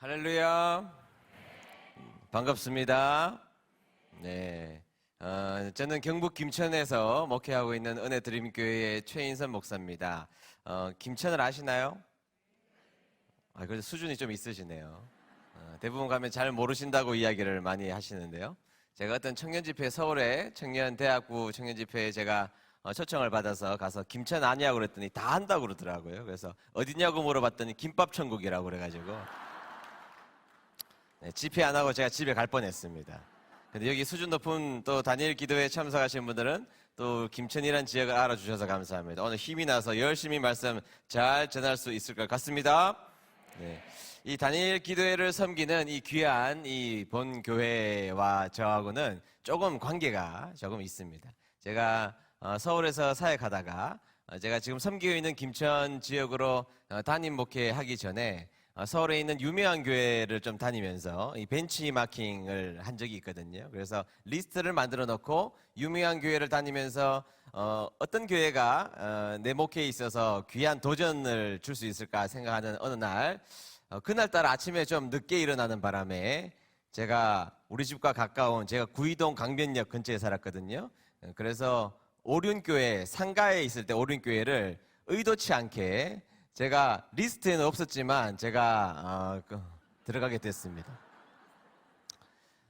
할렐루야. 반갑습니다. 네. 저는 경북 김천에서 목회하고 있는 은혜드림교회의 최인선 목사입니다. 김천을 아시나요? 그래서 수준이 좀 있으시네요. 대부분 가면 잘 모르신다고 이야기를 많이 하시는데요. 제가 어떤 청년집회, 서울의 청년대학부 청년집회에 제가 초청을 받아서 가서 김천 아니냐고 그랬더니 다 한다고 그러더라고요. 그래서 어디냐고 물어봤더니 김밥천국이라고 그래가지고 네, 집회 안 하고 제가 집에 갈 뻔했습니다. 근데 여기 수준 높은 또 다니엘 기도회에 참석하신 분들은 또 김천이라는 지역을 알아주셔서 감사합니다. 오늘 힘이 나서 열심히 말씀 잘 전할 수 있을 것 같습니다. 네. 이 다니엘 기도회를 섬기는 이 귀한 이 본 교회와 저하고는 조금 관계가 조금 있습니다. 제가 서울에서 사역하다가 제가 지금 섬기고 있는 김천 지역으로 담임 목회하기 전에 서울에 있는 유명한 교회를 좀 다니면서 이 벤치마킹을 한 적이 있거든요. 그래서 리스트를 만들어 놓고 유명한 교회를 다니면서 어떤 교회가 내 목회에 있어서 귀한 도전을 줄 수 있을까 생각하는 어느 날 그날따라 아침에 좀 늦게 일어나는 바람에 제가 우리 집과 가까운 제가 구이동 강변역 근처에 살았거든요. 그래서 오륜교회 상가에 있을 때 오륜교회를 의도치 않게 제가 리스트에는 없었지만 제가 들어가게 됐습니다.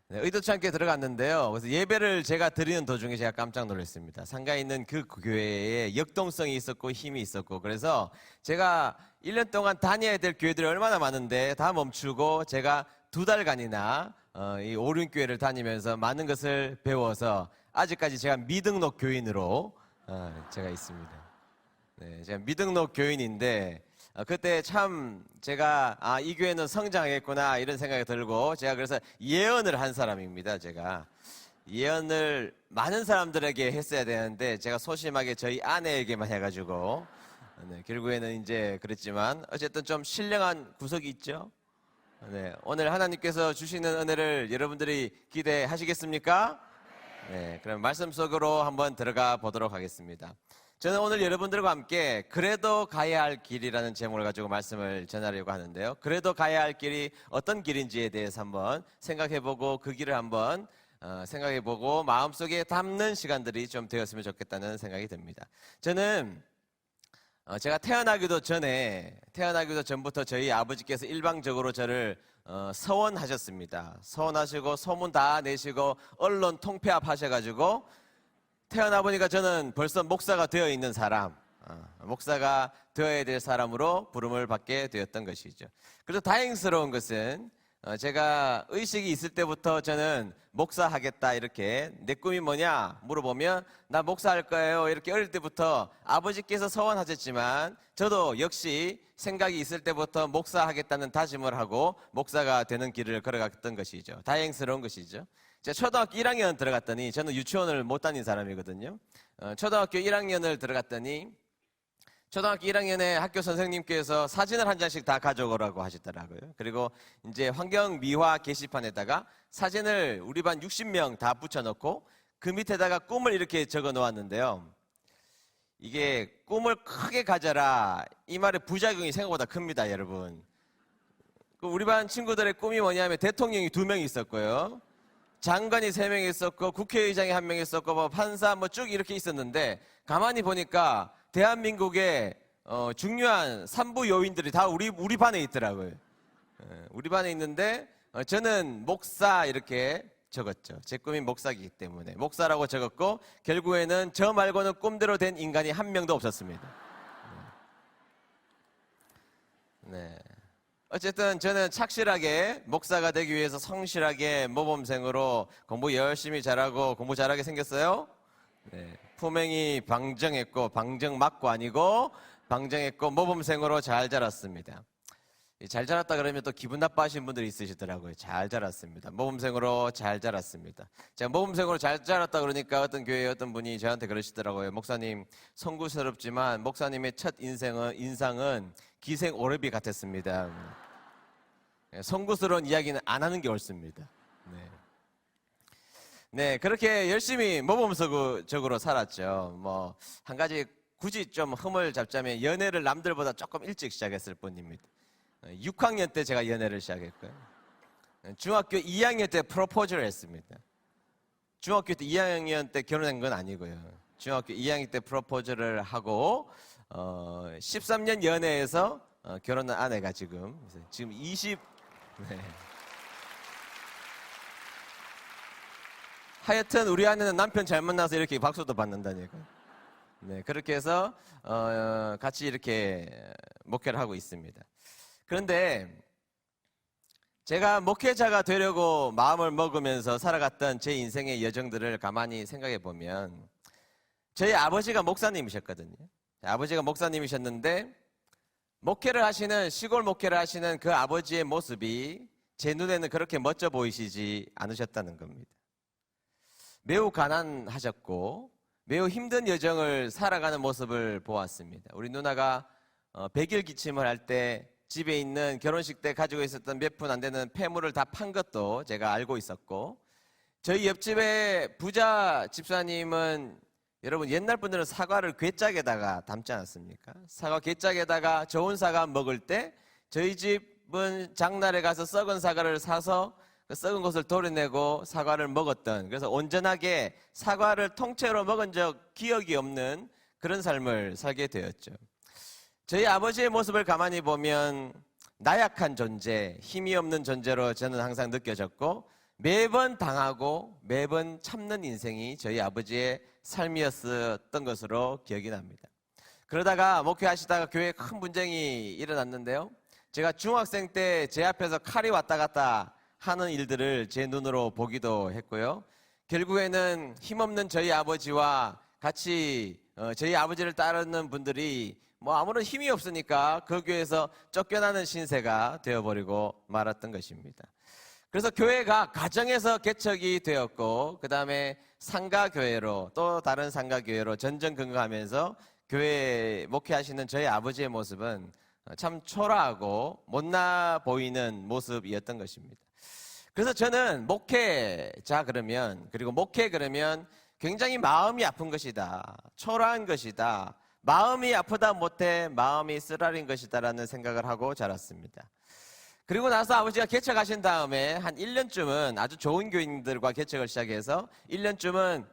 네, 의도치 않게 들어갔는데요. 그래서 예배를 제가 드리는 도중에 제가 깜짝 놀랐습니다. 상가에 있는 그 교회에 역동성이 있었고 힘이 있었고 그래서 제가 1년 동안 다녀야 될 교회들이 얼마나 많은데 다 멈추고 제가 2달간이나 이 오륜교회를 다니면서 많은 것을 배워서 아직까지 제가 미등록 교인으로 제가 있습니다. 네, 제가 미등록 교인인데 그때 참 제가 이 교회는 성장하겠구나 이런 생각이 들고 제가 그래서 예언을 한 사람입니다. 제가 예언을 많은 사람들에게 했어야 되는데 제가 소심하게 저희 아내에게만 해가지고 네, 결국에는 이제 그랬지만 어쨌든 좀 신령한 구석이 있죠. 네, 오늘 하나님께서 주시는 은혜를 여러분들이 기대하시겠습니까? 네, 그럼 말씀 속으로 한번 들어가 보도록 하겠습니다. 저는 오늘 여러분들과 함께 그래도 가야 할 길이라는 제목을 가지고 말씀을 전하려고 하는데요. 그래도 가야 할 길이 어떤 길인지에 대해서 한번 생각해보고 그 길을 한번 생각해보고 마음속에 담는 시간들이 좀 되었으면 좋겠다는 생각이 듭니다. 저는 제가 태어나기도 전부터 저희 아버지께서 일방적으로 저를 서원하셨습니다. 서원하시고 소문 다 내시고 언론 통폐합 하셔가지고 태어나 보니까 저는 벌써 목사가 되어 있는 사람, 목사가 되어야 될 사람으로 부름을 받게 되었던 것이죠. 그래서 다행스러운 것은 제가 의식이 있을 때부터 저는 목사하겠다 이렇게 내 꿈이 뭐냐 물어보면 나 목사할 거예요 이렇게 어릴 때부터 아버지께서 서원하셨지만 저도 역시 생각이 있을 때부터 목사하겠다는 다짐을 하고 목사가 되는 길을 걸어갔던 것이죠. 다행스러운 것이죠. 제가 초등학교 1학년 들어갔더니 저는 유치원을 못 다닌 사람이거든요. 초등학교 1학년을 들어갔더니 초등학교 1학년에 학교 선생님께서 사진을 한 장씩 다 가져오라고 하시더라고요. 그리고 이제 환경미화 게시판에다가 사진을 우리 반 60명 다 붙여놓고 그 밑에다가 꿈을 이렇게 적어 놓았는데요. 이게 꿈을 크게 가져라 이 말의 부작용이 생각보다 큽니다, 여러분. 우리 반 친구들의 꿈이 뭐냐면 대통령이 2명 있었고요. 장관이 3명 있었고 국회의장이 1명 있었고 뭐 판사 뭐 쭉 이렇게 있었는데 가만히 보니까 대한민국의 중요한 3부 요인들이 다 우리 반에 있더라고요. 우리 반에 있는데 저는 목사 이렇게 적었죠. 제 꿈이 목사이기 때문에 목사라고 적었고 결국에는 저 말고는 꿈대로 된 인간이 한 명도 없었습니다. 네. 어쨌든 저는 착실하게 목사가 되기 위해서 성실하게 모범생으로 공부 열심히 잘하고 공부 잘하게 생겼어요. 네. 품행이 방정했고 방정 맞고 아니고 방정했고 모범생으로 잘 자랐습니다. 잘 자랐다 그러면 또 기분 나빠하시는 분들이 있으시더라고요. 잘 자랐습니다. 모범생으로 잘 자랐습니다. 제가 모범생으로 잘 자랐다 그러니까 어떤 교회에 어떤 분이 저한테 그러시더라고요. 목사님 송구스럽지만 목사님의 첫 인상은 기생 오래비 같았습니다. 송구스러운 이야기는 안 하는 게 옳습니다. 네, 그렇게 열심히 모범적으로 살았죠. 뭐 한 가지 굳이 좀 흠을 잡자면 연애를 남들보다 조금 일찍 시작했을 뿐입니다. 6학년 때 제가 연애를 시작했고요. 중학교 2학년 때 프로포즈를 했습니다. 중학교 때 2학년 때 결혼한 건 아니고요. 중학교 2학년 때 프로포즈를 하고 13년 연애해서 결혼한 아내가 지금 20. 네. 하여튼 우리 아내는 남편 잘 만나서 이렇게 박수도 받는다니까. 네, 그렇게 해서 같이 이렇게 목회를 하고 있습니다. 그런데 제가 목회자가 되려고 마음을 먹으면서 살아갔던 제 인생의 여정들을 가만히 생각해 보면 저희 아버지가 목사님이셨거든요. 아버지가 목사님이셨는데 시골 목회를 하시는 그 아버지의 모습이 제 눈에는 그렇게 멋져 보이시지 않으셨다는 겁니다. 매우 가난하셨고 매우 힘든 여정을 살아가는 모습을 보았습니다. 우리 누나가 100일 기침을 할 때 집에 있는 결혼식 때 가지고 있었던 몇 푼 안 되는 폐물을 다 판 것도 제가 알고 있었고, 저희 옆집의 부자 집사님은 여러분 옛날 분들은 사과를 괴짝에다가 담지 않았습니까? 사과 괴짝에다가 좋은 사과 먹을 때 저희 집은 장날에 가서 썩은 사과를 사서 그 썩은 것을 도려내고 사과를 먹었던, 그래서 온전하게 사과를 통째로 먹은 적 기억이 없는 그런 삶을 살게 되었죠. 저희 아버지의 모습을 가만히 보면 나약한 존재, 힘이 없는 존재로 저는 항상 느껴졌고 매번 당하고 매번 참는 인생이 저희 아버지의 삶이었던 것으로 기억이 납니다. 그러다가 목회하시다가 교회에 큰 분쟁이 일어났는데요. 제가 중학생 때 제 앞에서 칼이 왔다 갔다 하는 일들을 제 눈으로 보기도 했고요. 결국에는 힘없는 저희 아버지와 같이 저희 아버지를 따르는 분들이 아무런 힘이 없으니까 그 교회에서 쫓겨나는 신세가 되어버리고 말았던 것입니다. 그래서 교회가 가정에서 개척이 되었고 그 다음에 상가교회로 또 다른 상가교회로 전전긍긍하면서 교회 목회하시는 저희 아버지의 모습은 참 초라하고 못나 보이는 모습이었던 것입니다. 그래서 저는 목회자 그리고 목회 그러면 굉장히 마음이 아픈 것이다, 초라한 것이다, 마음이 아프다 못해 마음이 쓰라린 것이다라는 생각을 하고 자랐습니다. 그리고 나서 아버지가 개척하신 다음에 한 1년쯤은 아주 좋은 교인들과 개척을 시작해서 1년쯤은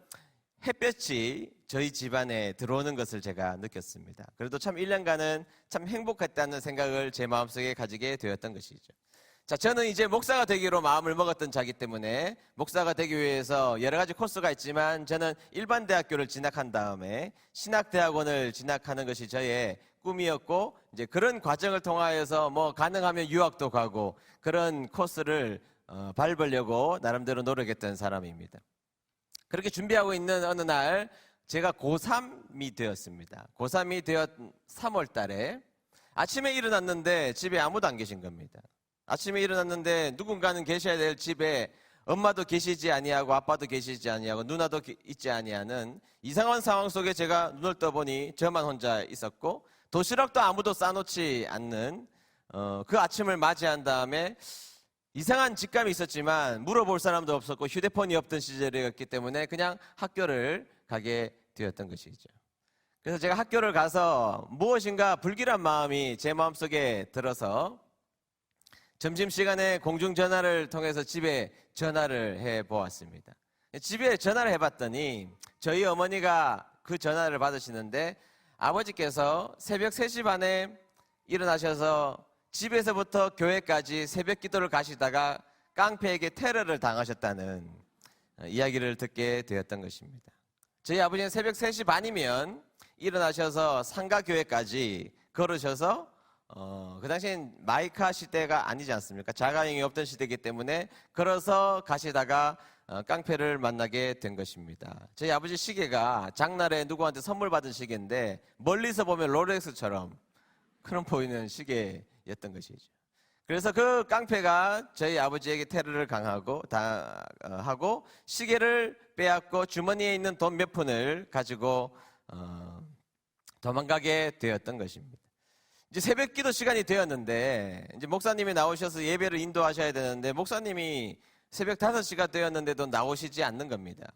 햇볕이 저희 집안에 들어오는 것을 제가 느꼈습니다. 그래도 참 1년간은 참 행복했다는 생각을 제 마음속에 가지게 되었던 것이죠. 자, 저는 이제 목사가 되기로 마음을 먹었던 자기 때문에 목사가 되기 위해서 여러 가지 코스가 있지만 저는 일반 대학교를 진학한 다음에 신학대학원을 진학하는 것이 저의 꿈이었고, 이제 그런 과정을 통하여서 가능하면 유학도 가고 그런 코스를 밟으려고 나름대로 노력했던 사람입니다. 그렇게 준비하고 있는 어느 날 제가 고3이 되었습니다. 고3이 되었 3월 달에 아침에 일어났는데 집에 아무도 안 계신 겁니다. 아침에 일어났는데 누군가는 계셔야 될 집에 엄마도 계시지 아니하고 아빠도 계시지 아니하고 누나도 있지 아니하는 이상한 상황 속에 제가 눈을 떠보니 저만 혼자 있었고 도시락도 아무도 싸놓지 않는 그 아침을 맞이한 다음에 이상한 직감이 있었지만 물어볼 사람도 없었고 휴대폰이 없던 시절이었기 때문에 그냥 학교를 가게 되었던 것이죠. 그래서 제가 학교를 가서 무엇인가 불길한 마음이 제 마음속에 들어서 점심시간에 공중전화를 통해서 집에 전화를 해보았습니다. 집에 전화를 해봤더니 저희 어머니가 그 전화를 받으시는데 아버지께서 새벽 3시 반에 일어나셔서 집에서부터 교회까지 새벽 기도를 가시다가 깡패에게 테러를 당하셨다는 이야기를 듣게 되었던 것입니다. 저희 아버지는 새벽 3시 반이면 일어나셔서 상가교회까지 걸으셔서 그 당시엔 마이카 시대가 아니지 않습니까? 자가용이 없던 시대이기 때문에 걸어서 가시다가 깡패를 만나게 된 것입니다. 저희 아버지 시계가 장날에 누구한테 선물 받은 시계인데 멀리서 보면 롤렉스처럼 그런 보이는 시계였던 것이죠. 그래서 그 깡패가 저희 아버지에게 테러를 하고 시계를 빼앗고 주머니에 있는 돈 몇 푼을 가지고 도망가게 되었던 것입니다. 이제 새벽 기도 시간이 되었는데 이제 목사님이 나오셔서 예배를 인도하셔야 되는데 목사님이 새벽 5시가 되었는데도 나오시지 않는 겁니다.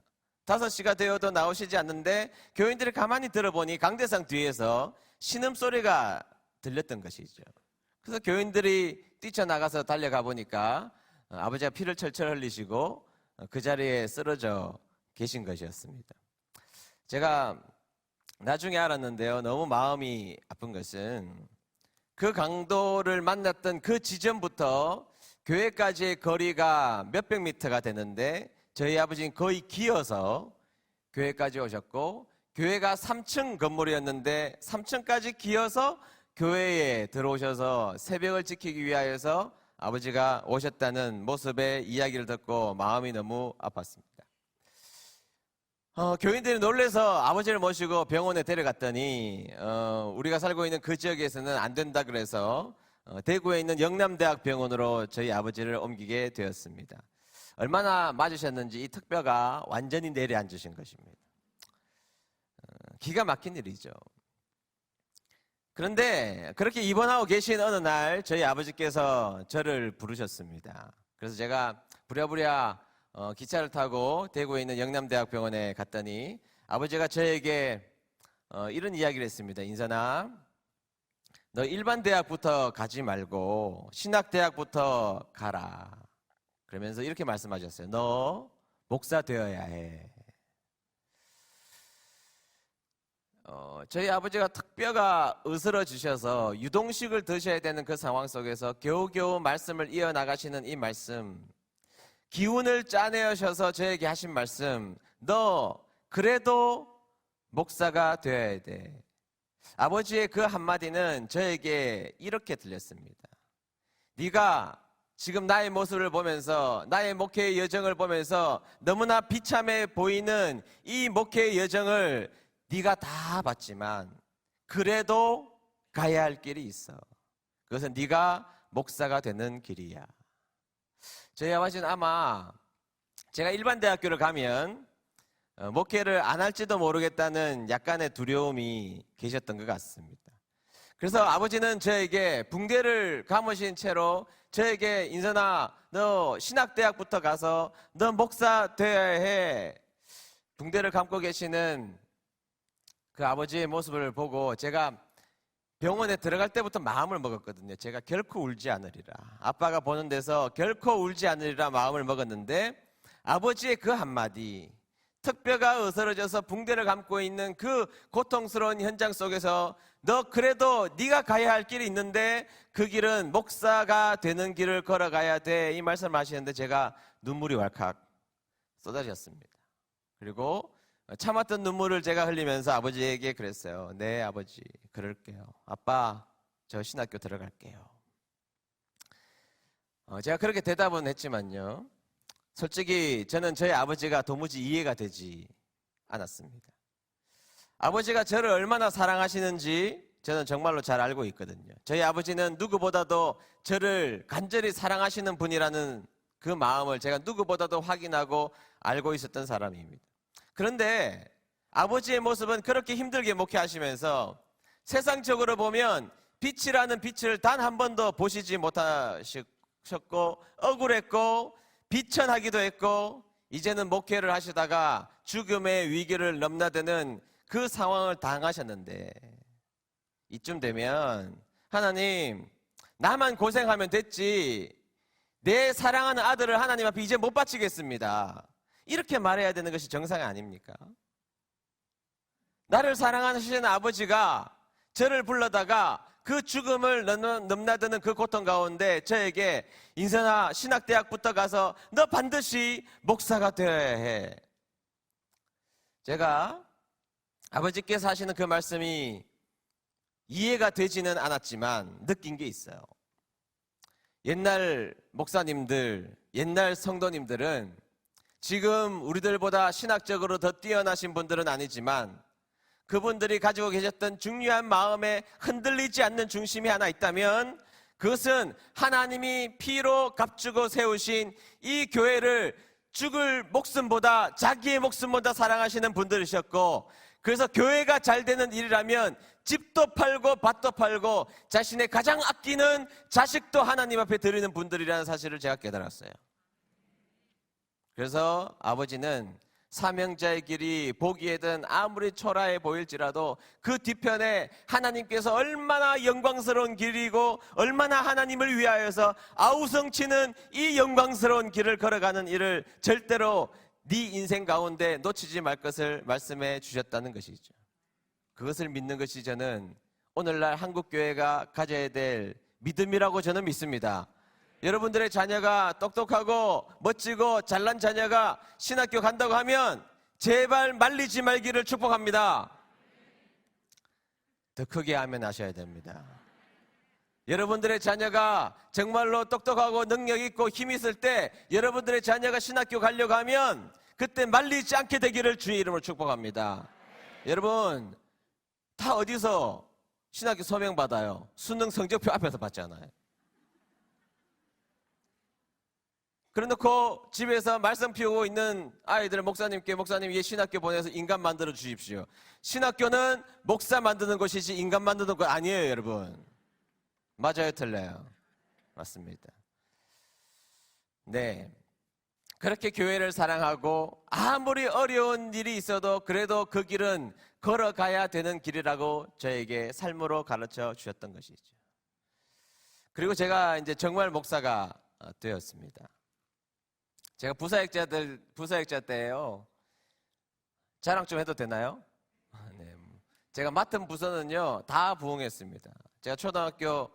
5시가 되어도 나오시지 않는데 교인들이 가만히 들어보니 강대상 뒤에서 신음소리가 들렸던 것이죠. 그래서 교인들이 뛰쳐나가서 달려가 보니까 아버지가 피를 철철 흘리시고 그 자리에 쓰러져 계신 것이었습니다. 제가 나중에 알았는데요, 너무 마음이 아픈 것은 그 강도를 만났던 그 지점부터 교회까지의 거리가 몇백 미터가 되는데 저희 아버지는 거의 기어서 교회까지 오셨고, 교회가 3층 건물이었는데 3층까지 기어서 교회에 들어오셔서 새벽을 지키기 위하여서 아버지가 오셨다는 모습의 이야기를 듣고 마음이 너무 아팠습니다. 교인들이 놀라서 아버지를 모시고 병원에 데려갔더니 우리가 살고 있는 그 지역에서는 안 된다 그래서 대구에 있는 영남대학병원으로 저희 아버지를 옮기게 되었습니다. 얼마나 맞으셨는지 이 턱뼈가 완전히 내려앉으신 것입니다. 기가 막힌 일이죠. 그런데 그렇게 입원하고 계신 어느 날 저희 아버지께서 저를 부르셨습니다. 그래서 제가 부랴부랴 기차를 타고 대구에 있는 영남대학병원에 갔더니 아버지가 저에게 이런 이야기를 했습니다. 인선아, 너 일반 대학부터 가지 말고 신학대학부터 가라. 그러면서 이렇게 말씀하셨어요. 너 목사 되어야 해. 저희 아버지가 턱뼈가 으스러지셔서 유동식을 드셔야 되는 그 상황 속에서 겨우겨우 말씀을 이어나가시는 이 말씀, 기운을 짜내셔서 저에게 하신 말씀, 너 그래도 목사가 되어야 돼. 아버지의 그 한마디는 저에게 이렇게 들렸습니다. 네가 지금 나의 모습을 보면서, 나의 목회의 여정을 보면서 너무나 비참해 보이는 이 목회의 여정을 네가 다 봤지만 그래도 가야 할 길이 있어. 그것은 네가 목사가 되는 길이야. 저희 아버지는 아마 제가 일반 대학교를 가면 목회를 안 할지도 모르겠다는 약간의 두려움이 계셨던 것 같습니다. 그래서 아버지는 저에게 붕대를 감으신 채로 저에게 인선아, 너 신학대학부터 가서 너 목사 되어야 해. 붕대를 감고 계시는 그 아버지의 모습을 보고 제가 병원에 들어갈 때부터 마음을 먹었거든요. 제가 결코 울지 않으리라. 아빠가 보는 데서 결코 울지 않으리라 마음을 먹었는데 아버지의 그 한마디, 턱뼈가 으스러져서 붕대를 감고 있는 그 고통스러운 현장 속에서 너 그래도 네가 가야 할 길이 있는데 그 길은 목사가 되는 길을 걸어가야 돼. 이 말씀을 하시는데 제가 눈물이 왈칵 쏟아졌습니다. 그리고 참았던 눈물을 제가 흘리면서 아버지에게 그랬어요. 네, 아버지, 그럴게요. 아빠, 저 신학교 들어갈게요. 제가 그렇게 대답은 했지만요, 솔직히 저는 저희 아버지가 도무지 이해가 되지 않았습니다. 아버지가 저를 얼마나 사랑하시는지 저는 정말로 잘 알고 있거든요. 저희 아버지는 누구보다도 저를 간절히 사랑하시는 분이라는 그 마음을 제가 누구보다도 확인하고 알고 있었던 사람입니다. 그런데 아버지의 모습은 그렇게 힘들게 목회하시면서 세상적으로 보면 빛이라는 빛을 단 한 번도 보시지 못하셨고 억울했고 비천하기도 했고 이제는 목회를 하시다가 죽음의 위기를 넘나드는 그 상황을 당하셨는데 이쯤 되면 하나님, 나만 고생하면 됐지 내 사랑하는 아들을 하나님 앞에 이제 못 바치겠습니다. 이렇게 말해야 되는 것이 정상이 아닙니까? 나를 사랑하시는 아버지가 저를 불러다가 그 죽음을 넘나드는 그 고통 가운데 저에게 인선아, 신학대학부터 가서 너 반드시 목사가 되어야 해. 제가 아버지께서 하시는 그 말씀이 이해가 되지는 않았지만 느낀 게 있어요. 옛날 목사님들, 옛날 성도님들은 지금 우리들보다 신학적으로 더 뛰어나신 분들은 아니지만 그분들이 가지고 계셨던 중요한 마음에 흔들리지 않는 중심이 하나 있다면 그것은 하나님이 피로 값주고 세우신 이 교회를 죽을 목숨보다 자기의 목숨보다 사랑하시는 분들이셨고, 그래서 교회가 잘 되는 일이라면 집도 팔고 밭도 팔고 자신의 가장 아끼는 자식도 하나님 앞에 드리는 분들이라는 사실을 제가 깨달았어요. 그래서 아버지는 사명자의 길이 보기에는 아무리 초라해 보일지라도 그 뒤편에 하나님께서 얼마나 영광스러운 길이고 얼마나 하나님을 위하여서 아우성치는 이 영광스러운 길을 걸어가는 일을 절대로 네 인생 가운데 놓치지 말 것을 말씀해 주셨다는 것이죠. 그것을 믿는 것이 저는 오늘날 한국교회가 가져야 될 믿음이라고 저는 믿습니다. 여러분들의 자녀가 똑똑하고 멋지고 잘난 자녀가 신학교 간다고 하면 제발 말리지 말기를 축복합니다. 더 크게 아멘하셔야 됩니다. 여러분들의 자녀가 정말로 똑똑하고 능력 있고 힘 있을 때 여러분들의 자녀가 신학교 가려고 하면 그때 말리지 않게 되기를 주의 이름으로 축복합니다. 여러분 다 어디서 신학교 서명 받아요? 수능 성적표 앞에서 받잖아요. 그래놓고 집에서 말씀 피우고 있는 아이들을 목사님께 목사님 얘 신학교 보내서 인간 만들어 주십시오. 신학교는 목사 만드는 곳이지 인간 만드는 곳 아니에요, 여러분. 맞아요, 틀려요? 맞습니다. 네, 그렇게 교회를 사랑하고 아무리 어려운 일이 있어도 그래도 그 길은 걸어가야 되는 길이라고 저에게 삶으로 가르쳐 주셨던 것이죠. 그리고 제가 이제 정말 목사가 되었습니다. 제가 부사역자 때예요. 자랑 좀 해도 되나요? 네. 제가 맡은 부서는요 다 부흥했습니다. 제가 초등학교,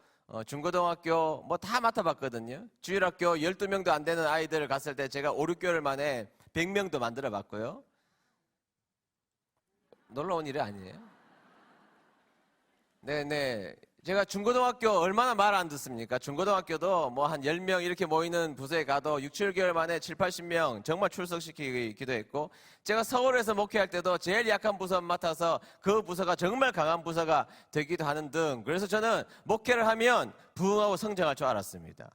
중고등학교 뭐 다 맡아봤거든요. 주일학교 12명도 안 되는 아이들 갔을 때 제가 5, 6개월 만에 100명도 만들어 봤고요. 놀라운 일이 아니에요. 네네. 제가 중고등학교 얼마나 말 안 듣습니까? 중고등학교도 뭐 한 10명 이렇게 모이는 부서에 가도 6, 7개월 만에 7, 80명 정말 출석시키기도 했고, 제가 서울에서 목회할 때도 제일 약한 부서 맡아서 그 부서가 정말 강한 부서가 되기도 하는 등, 그래서 저는 목회를 하면 부흥하고 성장할 줄 알았습니다.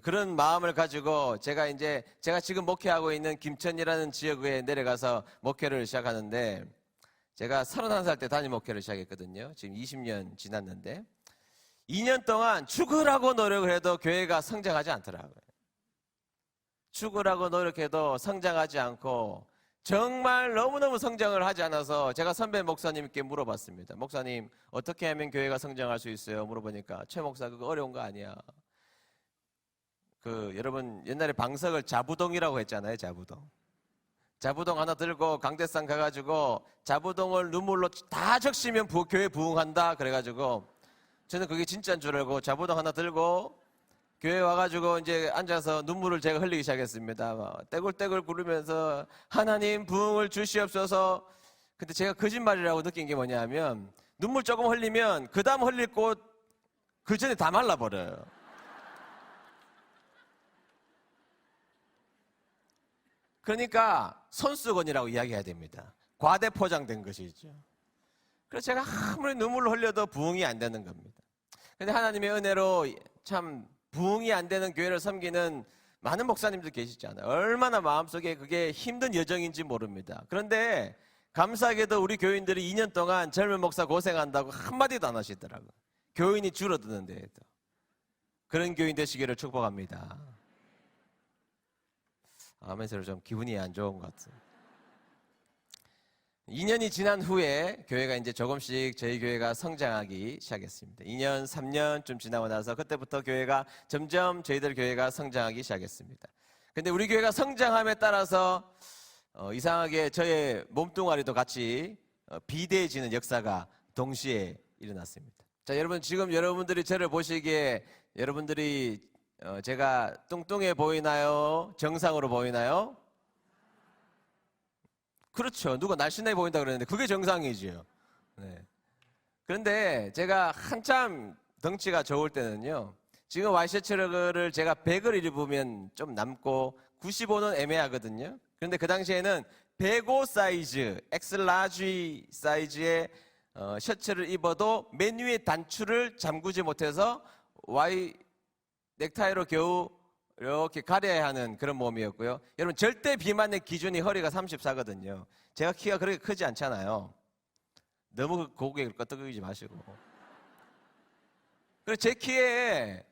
그런 마음을 가지고 제가 지금 목회하고 있는 김천이라는 지역에 내려가서 목회를 시작하는데, 제가 31살 때 담임 목회를 시작했거든요. 지금 20년 지났는데 2년 동안 죽으라고 노력을 해도 교회가 성장하지 않더라고요. 죽으라고 노력해도 성장하지 않고 정말 너무너무 성장을 하지 않아서 제가 선배 목사님께 물어봤습니다. 목사님, 어떻게 하면 교회가 성장할 수 있어요? 물어보니까 최 목사 그거 어려운 거 아니야. 여러분 옛날에 방석을 자부동이라고 했잖아요. 자부동 하나 들고 강대상 가가지고 자부동을 눈물로 다 적시면 교회 부흥한다 그래가지고 저는 그게 진짜인 줄 알고 자부동 하나 들고 교회 와가지고 이제 앉아서 눈물을 제가 흘리기 시작했습니다. 떼굴떼굴 구르면서 하나님 부흥을 주시옵소서. 근데 제가 거짓말이라고 느낀 게 뭐냐면 눈물 조금 흘리면 그 다음 흘릴 꽃 그 전에 다 말라버려요. 그러니까 손수건이라고 이야기해야 됩니다. 과대 포장된 것이죠. 그래서 제가 아무리 눈물을 흘려도 부흥이 안 되는 겁니다. 그런데 하나님의 은혜로 참 부흥이 안 되는 교회를 섬기는 많은 목사님들 계시잖아요. 얼마나 마음속에 그게 힘든 여정인지 모릅니다. 그런데 감사하게도 우리 교인들이 2년 동안 젊은 목사 고생한다고 한마디도 안 하시더라고요. 교인이 줄어드는데도. 그런 교인 되시기를 축복합니다. 아멘서로 좀 기분이 안 좋은 것 같아요. 2년이 지난 후에 교회가 이제 조금씩 저희 교회가 성장하기 시작했습니다. 2년, 3년쯤 지나고 나서 그때부터 교회가 점점 저희들 교회가 성장하기 시작했습니다. 근데 우리 교회가 성장함에 따라서 이상하게 저의 몸뚱아리도 같이 비대해지는 역사가 동시에 일어났습니다. 자, 여러분 지금 여러분들이 저를 보시기에 여러분들이 제가 뚱뚱해 보이나요? 정상으로 보이나요? 그렇죠. 누가 날씬해 보인다 그러는데 그게 정상이지요. 네. 그런데 제가 한참 덩치가 좋을 때는요, 지금 와이셔츠를 제가 100을 입으면 좀 남고 95는 애매하거든요. 그런데 그 당시에는 105 사이즈, 엑스라지 사이즈의 셔츠를 입어도 맨 위에 단추를 잠그지 못해서 넥타이로 겨우 이렇게 가려야 하는 그런 몸이었고요. 여러분 절대 비만의 기준이 허리가 34거든요. 제가 키가 그렇게 크지 않잖아요. 너무 고개 끄덕이지 마시고. 그래서 제 키에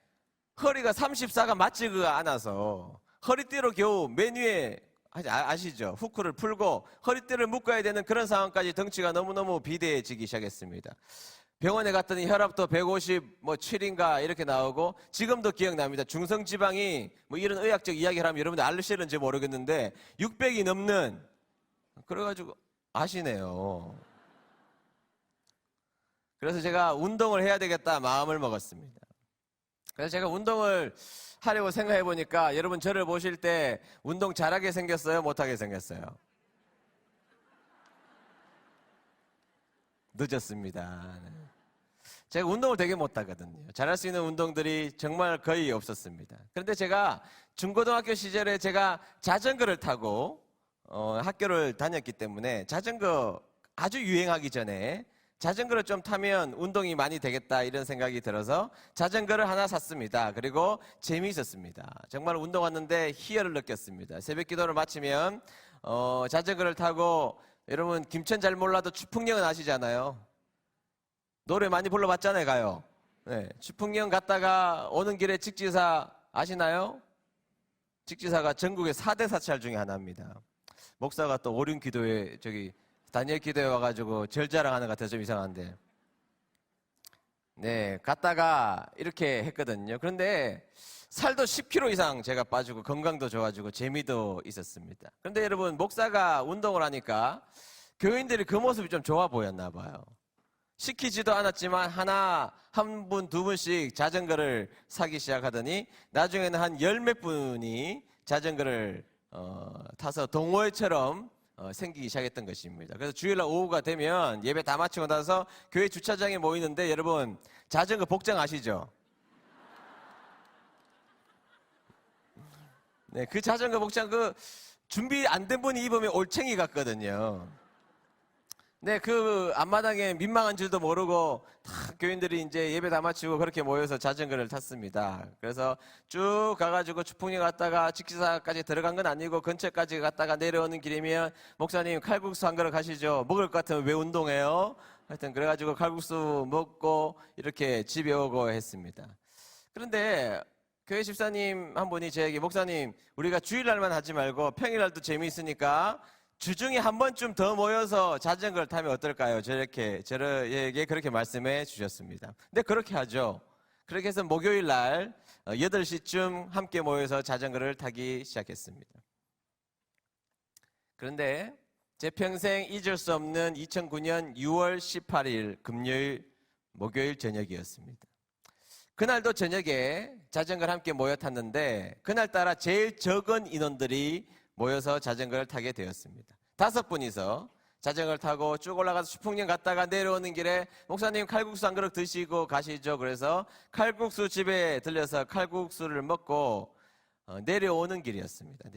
허리가 34가 맞지가 않아서 허리띠로 겨우 맨 위에 아시죠? 후크를 풀고 허리띠를 묶어야 되는 그런 상황까지 덩치가 너무너무 비대해지기 시작했습니다. 병원에 갔더니 혈압도 157인가 이렇게 나오고, 지금도 기억납니다. 중성지방이 뭐 이런 의학적 이야기를 하면 여러분들 알으실는지 모르겠는데 600이 넘는, 그래가지고 아시네요. 그래서 제가 운동을 해야 되겠다 마음을 먹었습니다. 그래서 제가 운동을 하려고 생각해 보니까 여러분 저를 보실 때 운동 잘하게 생겼어요? 못하게 생겼어요? 늦었습니다. 네. 제가 운동을 되게 못하거든요. 잘할 수 있는 운동들이 정말 거의 없었습니다. 그런데 제가 중고등학교 시절에 제가 자전거를 타고 학교를 다녔기 때문에, 자전거 아주 유행하기 전에 자전거를 좀 타면 운동이 많이 되겠다 이런 생각이 들어서 자전거를 하나 샀습니다. 그리고 재미있었습니다. 정말 운동 왔는데 희열을 느꼈습니다. 새벽 기도를 마치면 자전거를 타고, 여러분 김천 잘 몰라도 추풍령은 아시잖아요. 노래 많이 불러봤잖아요. 가요. 네, 추풍령 갔다가 오는 길에 직지사 아시나요? 직지사가 전국의 4대 사찰 중에 하나입니다. 목사가 또 오륜 기도회 다니엘 기도에 와가지고 절자랑하는 것 같아서 좀 이상한데, 네, 갔다가 이렇게 했거든요. 그런데 살도 10kg 이상 제가 빠지고 건강도 좋아지고 재미도 있었습니다. 그런데 여러분, 목사가 운동을 하니까 교인들이 그 모습이 좀 좋아 보였나 봐요. 시키지도 않았지만 한 분, 두 분씩 자전거를 사기 시작하더니 나중에는 한 열 몇 분이 자전거를 타서 동호회처럼 생기기 시작했던 것입니다. 그래서 주일날 오후가 되면 예배 다 마치고 나서 교회 주차장에 모이는데, 여러분 자전거 복장 아시죠? 네, 그 자전거 복장 준비 안 된 분이 입으면 올챙이 같거든요. 네, 그 앞마당에 민망한 줄도 모르고 다 교인들이 이제 예배 다 마치고 그렇게 모여서 자전거를 탔습니다. 그래서 쭉 가가지고 추풍리 갔다가 직지사까지 들어간 건 아니고 근처까지 갔다가 내려오는 길이면, 목사님 칼국수 한 그릇 가시죠. 먹을 것 같으면 왜 운동해요? 하여튼 그래가지고 칼국수 먹고 이렇게 집에 오고 했습니다. 그런데 교회 집사님 한 분이 저에게, 목사님 우리가 주일날만 하지 말고 평일날도 재미있으니까 주중에 한 번쯤 더 모여서 자전거를 타면 어떨까요? 저에게 그렇게 말씀해 주셨습니다. 근데 그렇게 하죠. 그렇게 해서 목요일 날 8시쯤 함께 모여서 자전거를 타기 시작했습니다. 그런데 제 평생 잊을 수 없는 2009년 6월 18일 금요일 목요일 저녁이었습니다. 그날도 저녁에 자전거를 함께 모여 탔는데, 그날따라 제일 적은 인원들이 모여서 자전거를 타게 되었습니다. 5분이서 자전거를 타고 쭉 올라가서 추풍령 갔다가 내려오는 길에, 목사님 칼국수 한 그릇 드시고 가시죠. 그래서 칼국수 집에 들려서 칼국수를 먹고 내려오는 길이었습니다.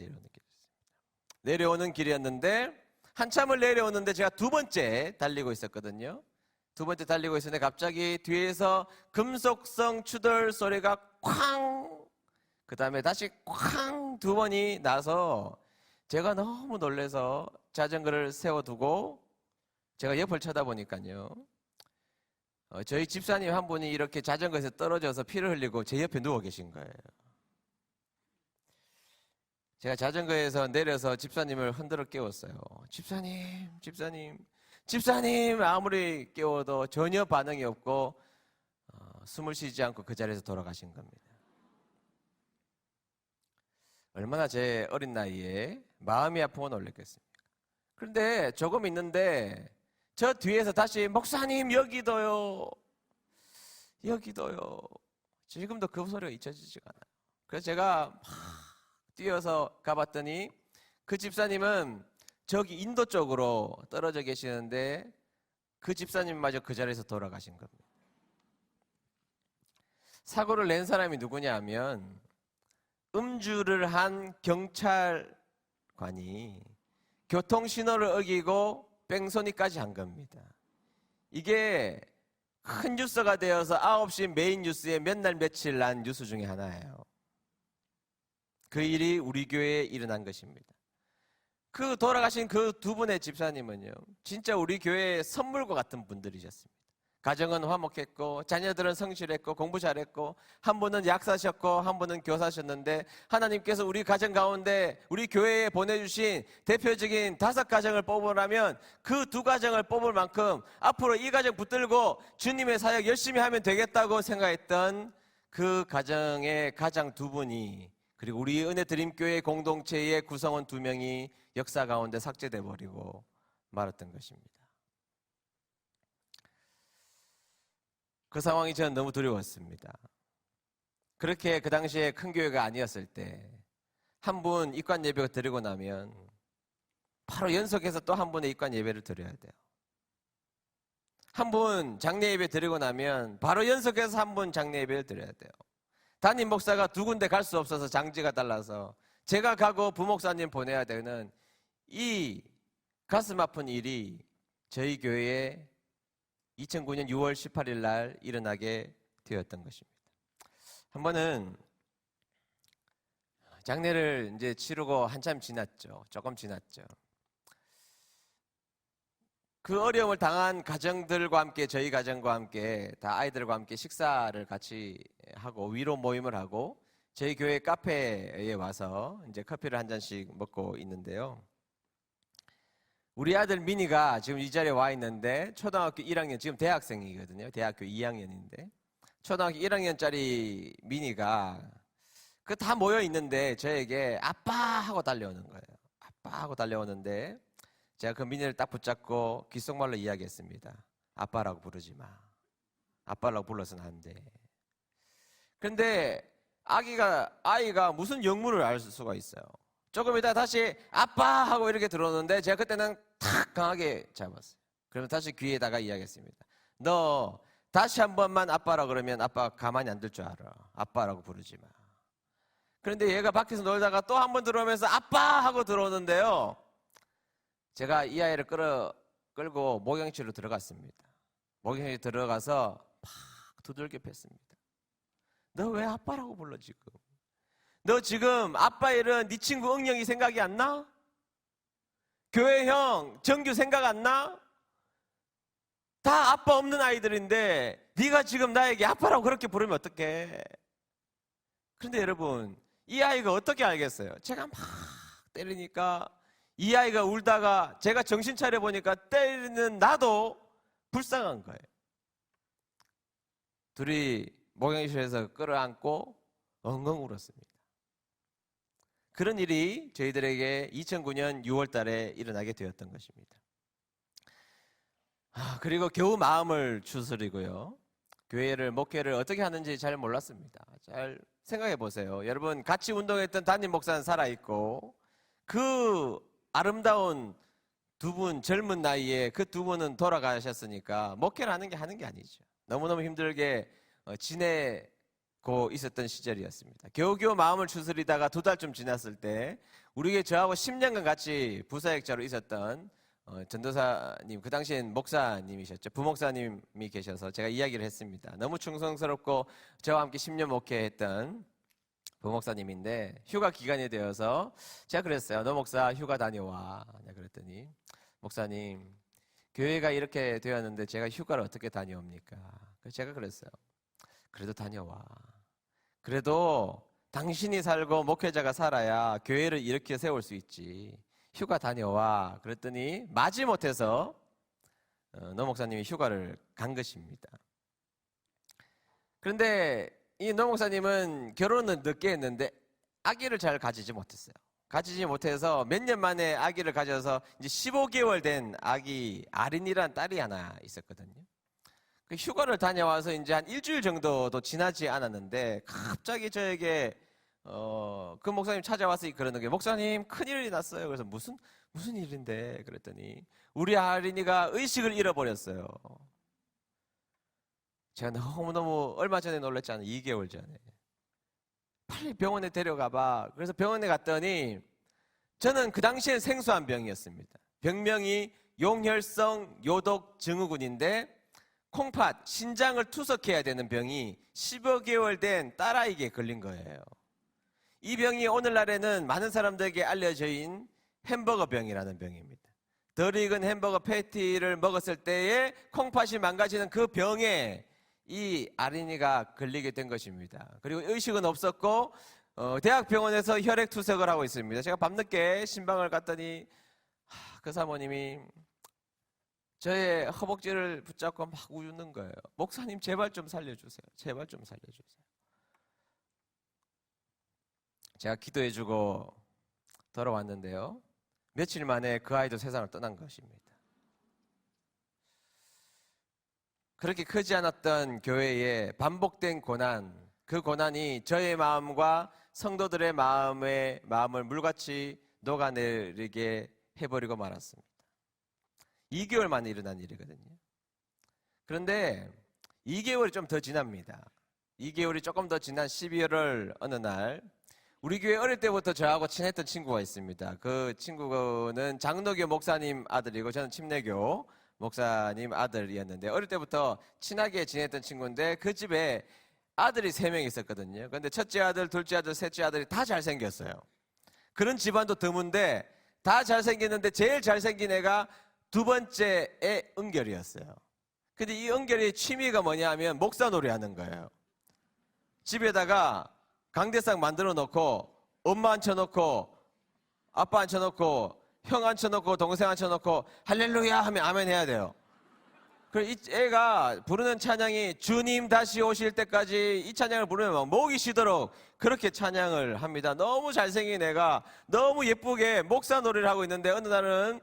내려오는 길이었는데 한참을 내려오는데 제가 두 번째 달리고 있었거든요. 두 번째 달리고 있었는데 갑자기 뒤에서 금속성 추돌 소리가 쾅, 그 다음에 다시 쾅 두 번이 나서 제가 너무 놀라서 자전거를 세워두고 제가 옆을 쳐다보니까요, 저희 집사님 한 분이 이렇게 자전거에서 떨어져서 피를 흘리고 제 옆에 누워 계신 거예요. 제가 자전거에서 내려서 집사님을 흔들어 깨웠어요. 집사님 아무리 깨워도 전혀 반응이 없고 숨을 쉬지 않고 그 자리에서 돌아가신 겁니다. 얼마나 제 어린 나이에 마음이 아프고 놀랐겠습니까? 그런데 조금 있는데 저 뒤에서 다시, 목사님 여기도요. 지금도 그 소리가 잊혀지지가 않아요. 그래서 제가 막 뛰어서 가봤더니 그 집사님은 저기 인도 쪽으로 떨어져 계시는데 그 집사님마저 그 자리에서 돌아가신 겁니다. 사고를 낸 사람이 누구냐 하면 음주를 한 경찰관이 교통신호를 어기고 뺑소니까지 한 겁니다. 이게 큰 뉴스가 되어서 9시 메인 뉴스에 몇 날 며칠 난 뉴스 중에 하나예요. 그 일이 우리 교회에 일어난 것입니다. 그 돌아가신 그 두 분의 집사님은요, 진짜 우리 교회의 선물과 같은 분들이셨습니다. 가정은 화목했고 자녀들은 성실했고 공부 잘했고 한 분은 약사셨고 한 분은 교사셨는데 하나님께서 우리 가정 가운데 우리 교회에 보내주신 대표적인 5가정을 뽑으라면 그 2가정을 뽑을 만큼 앞으로 이 가정 붙들고 주님의 사역 열심히 하면 되겠다고 생각했던 그 가정의 가장 2분이 그리고 우리 은혜드림교회 공동체의 구성원 2명이 역사 가운데 삭제돼 버리고 말았던 것입니다. 그 상황이 저는 너무 두려웠습니다. 그렇게 그 당시에 큰 교회가 아니었을 때 한 분 입관 예배가 드리고 나면 바로 연속해서 또 한 분의 입관 예배를 드려야 돼요. 한 분 장례 예배 드리고 나면 바로 연속해서 한 분 장례 예배를 드려야 돼요. 담임 목사가 2군데 갈 수 없어서 장지가 달라서 제가 가고 부목사님 보내야 되는 이 가슴 아픈 일이 저희 교회에 2009년 6월 18일 날 일어나게 되었던 것입니다. 한 번은 장례를 이제 치르고 한참 지났죠. 조금 지났죠. 그 어려움을 당한 가정들과 함께 저희 가정과 함께 다 아이들과 함께 식사를 같이 하고 위로 모임을 하고 저희 교회 카페에 와서 이제 커피를 한 잔씩 먹고 있는데요. 우리 아들 미니가 지금 이 자리에 와 있는데 초등학교 1학년, 지금 대학생이거든요. 대학교 2학년인데 초등학교 1학년짜리 미니가 그 다 모여 있는데 저에게 아빠 하고 달려오는 거예요. 아빠 하고 달려오는데 제가 그 미니를 딱 붙잡고 귓속말로 이야기했습니다. 아빠라고 부르지 마. 아빠라고 불러서는 안 돼. 그런데 아이가 무슨 영문을 알 수가 있어요. 조금 이따 다시 아빠 하고 이렇게 들어오는데 제가 그때는 탁 강하게 잡았어요. 그러면 다시 귀에다가 이야기했습니다. 너 다시 한 번만 아빠라 그러면 아빠 가만히 안 둘 줄 알아. 아빠라고 부르지 마. 그런데 얘가 밖에서 놀다가 또 한 번 들어오면서 아빠 하고 들어오는데요. 제가 이 아이를 끌고 목욕실로 들어갔습니다. 목욕실 들어가서 팍 두들겨 팼습니다. 너 왜 아빠라고 불러 지금? 너 지금 아빠 일은 네 친구 응영이 생각이 안 나? 교회 형 정규 생각 안 나? 다 아빠 없는 아이들인데 네가 지금 나에게 아빠라고 그렇게 부르면 어떡해? 그런데 여러분 이 아이가 어떻게 알겠어요? 제가 막 때리니까 이 아이가 울다가 제가 정신 차려 보니까 때리는 나도 불쌍한 거예요. 둘이 목욕실에서 끌어안고 엉엉 울었습니다. 그런 일이 저희들에게 2009년 6월 달에 일어나게 되었던 것입니다. 그리고 겨우 마음을 추스리고요. 교회를, 목회를 어떻게 하는지 잘 몰랐습니다. 잘 생각해 보세요. 여러분, 같이 운동했던 담임 목사는 살아있고, 그 아름다운 2분, 젊은 나이에 그 2분은 돌아가셨으니까, 목회를 하는 게 아니죠. 너무너무 힘들게 지내고 있었던 시절이었습니다. 겨우겨우 마음을 추스리다가 2달쯤 지났을 때, 우리 저하고 10년간 같이 부사역자로 있었던 전도사님, 그 당시엔 목사님이셨죠. 부목사님이 계셔서 제가 이야기를 했습니다. 너무 충성스럽고 저와 함께 10년 목회했던 부목사님인데 휴가 기간이 되어서 제가 그랬어요. 너 목사 휴가 다녀와. 그랬더니 목사님, 교회가 이렇게 되었는데 제가 휴가를 어떻게 다녀옵니까? 그래서 제가 그랬어요. 그래도 다녀와. 그래도 당신이 살고 목회자가 살아야 교회를 이렇게 세울 수 있지. 휴가 다녀와. 그랬더니 마지못해서 노 목사님이 휴가를 간 것입니다. 그런데 이 노 목사님은 결혼은 늦게 했는데 아기를 잘 가지지 못했어요. 가지지 못해서 몇 년 만에 아기를 가져서 이제 15개월 된 아기 아린이란 딸이 하나 있었거든요. 그 휴가를 다녀와서 이제 한 일주일 정도도 지나지 않았는데 갑자기 저에게 그 목사님 찾아와서 그러는 게 목사님 큰일이 났어요. 그래서 무슨 일인데 그랬더니 우리 아린이가 의식을 잃어버렸어요. 제가 너무너무 얼마 전에 놀랐잖아요. 2개월 전에. 빨리 병원에 데려가 봐. 그래서 병원에 갔더니 저는 그 당시엔 생소한 병이었습니다. 병명이 용혈성 요독 증후군인데 콩팥, 신장을 투석해야 되는 병이 10여 개월 된 딸아이에게 걸린 거예요. 이 병이 오늘날에는 많은 사람들에게 알려져 있는 햄버거 병이라는 병입니다. 덜 익은 햄버거 패티를 먹었을 때에 콩팥이 망가지는 그 병에 이 아린이가 걸리게 된 것입니다. 그리고 의식은 없었고 대학병원에서 혈액투석을 하고 있습니다. 제가 밤늦게 신방을 갔더니 그 사모님이 저의 허벅지를 붙잡고 막 우는 거예요. 목사님 제발 좀 살려주세요. 제발 좀 살려주세요. 제가 기도해주고 돌아왔는데요. 며칠 만에 그 아이도 세상을 떠난 것입니다. 그렇게 크지 않았던 교회에 반복된 고난, 그 고난이 저의 마음과 성도들의 마음을 물같이 녹아내리게 해버리고 말았습니다. 2개월 만에 일어난 일이거든요. 그런데 2개월이 좀 더 지납니다. 2개월이 조금 더 지난 12월 어느 날 우리 교회 어릴 때부터 저하고 친했던 친구가 있습니다. 그 친구는 장로교 목사님 아들이고 저는 침례교 목사님 아들이었는데 어릴 때부터 친하게 지냈던 친구인데 그 집에 아들이 3명 있었거든요. 그런데 첫째 아들, 둘째 아들, 셋째 아들이 다 잘생겼어요. 그런 집안도 드문데 다 잘생겼는데 제일 잘생긴 애가 두 번째 애 은결이었어요. 근데 이 은결이 취미가 뭐냐 하면 목사 놀이 하는 거예요. 집에다가 강대상 만들어 놓고 엄마 앉혀놓고 아빠 앉혀놓고 형 앉혀놓고 동생 앉혀놓고 할렐루야 하면 아멘 해야 돼요. 그리고 이 애가 부르는 찬양이 주님 다시 오실 때까지 이 찬양을 부르면 목이 쉬도록 그렇게 찬양을 합니다. 너무 잘생긴 애가 너무 예쁘게 목사 놀이를 하고 있는데 어느 날은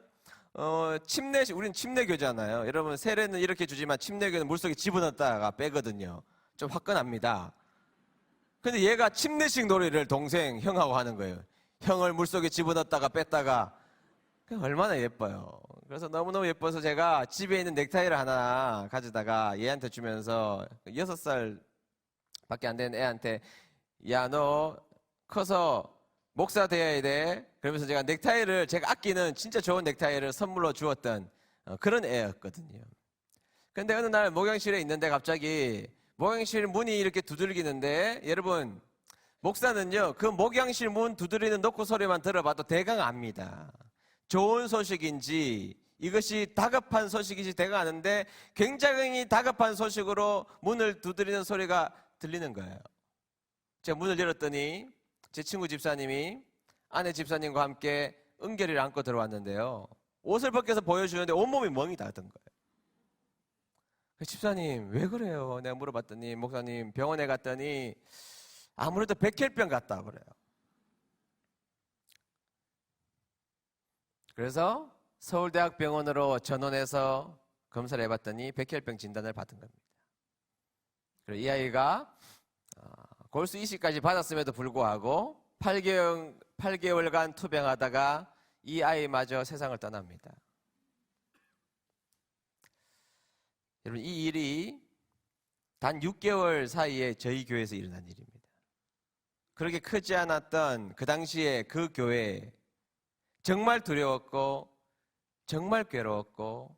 우리는 침례교잖아요. 여러분 세례는 이렇게 주지만 침례교는 물속에 집어넣었다가 빼거든요. 좀 화끈합니다. 근데 얘가 침례식 놀이를 동생 형하고 하는 거예요. 형을 물속에 집어넣었다가 뺐다가 얼마나 예뻐요. 그래서 너무너무 예뻐서 제가 집에 있는 넥타이를 하나 가져다가 얘한테 주면서 6살밖에 안 되는 애한테 야, 너 커서 목사 되어야 돼. 그러면서 제가 넥타이를 제가 아끼는 진짜 좋은 넥타이를 선물로 주었던 그런 애였거든요. 그런데 어느 날 목욕실에 있는데 갑자기 목욕실 문이 이렇게 두들기는데 여러분 목사는요 그 목욕실 문 두드리는 노크 소리만 들어봐도 대강 압니다. 좋은 소식인지 이것이 다급한 소식인지 대강 아는데 굉장히 다급한 소식으로 문을 두드리는 소리가 들리는 거예요. 제가 문을 열었더니 제 친구 집사님이 아내 집사님과 함께 은결이를 안고 들어왔는데요. 옷을 벗겨서 보여주는데 온몸이 멍이 닿던 거예요. 집사님 왜 그래요? 내가 물어봤더니 목사님 병원에 갔더니 아무래도 백혈병 같다 그래요. 그래서 서울대학병원으로 전원해서 검사를 해봤더니 백혈병 진단을 받은 겁니다. 그래서 이 아이가 골수 이식까지 받았음에도 불구하고 8개월간 투병하다가 이 아이마저 세상을 떠납니다. 여러분 이 일이 단 6개월 사이에 저희 교회에서 일어난 일입니다. 그렇게 크지 않았던 그 당시에 그 교회에 정말 두려웠고 정말 괴로웠고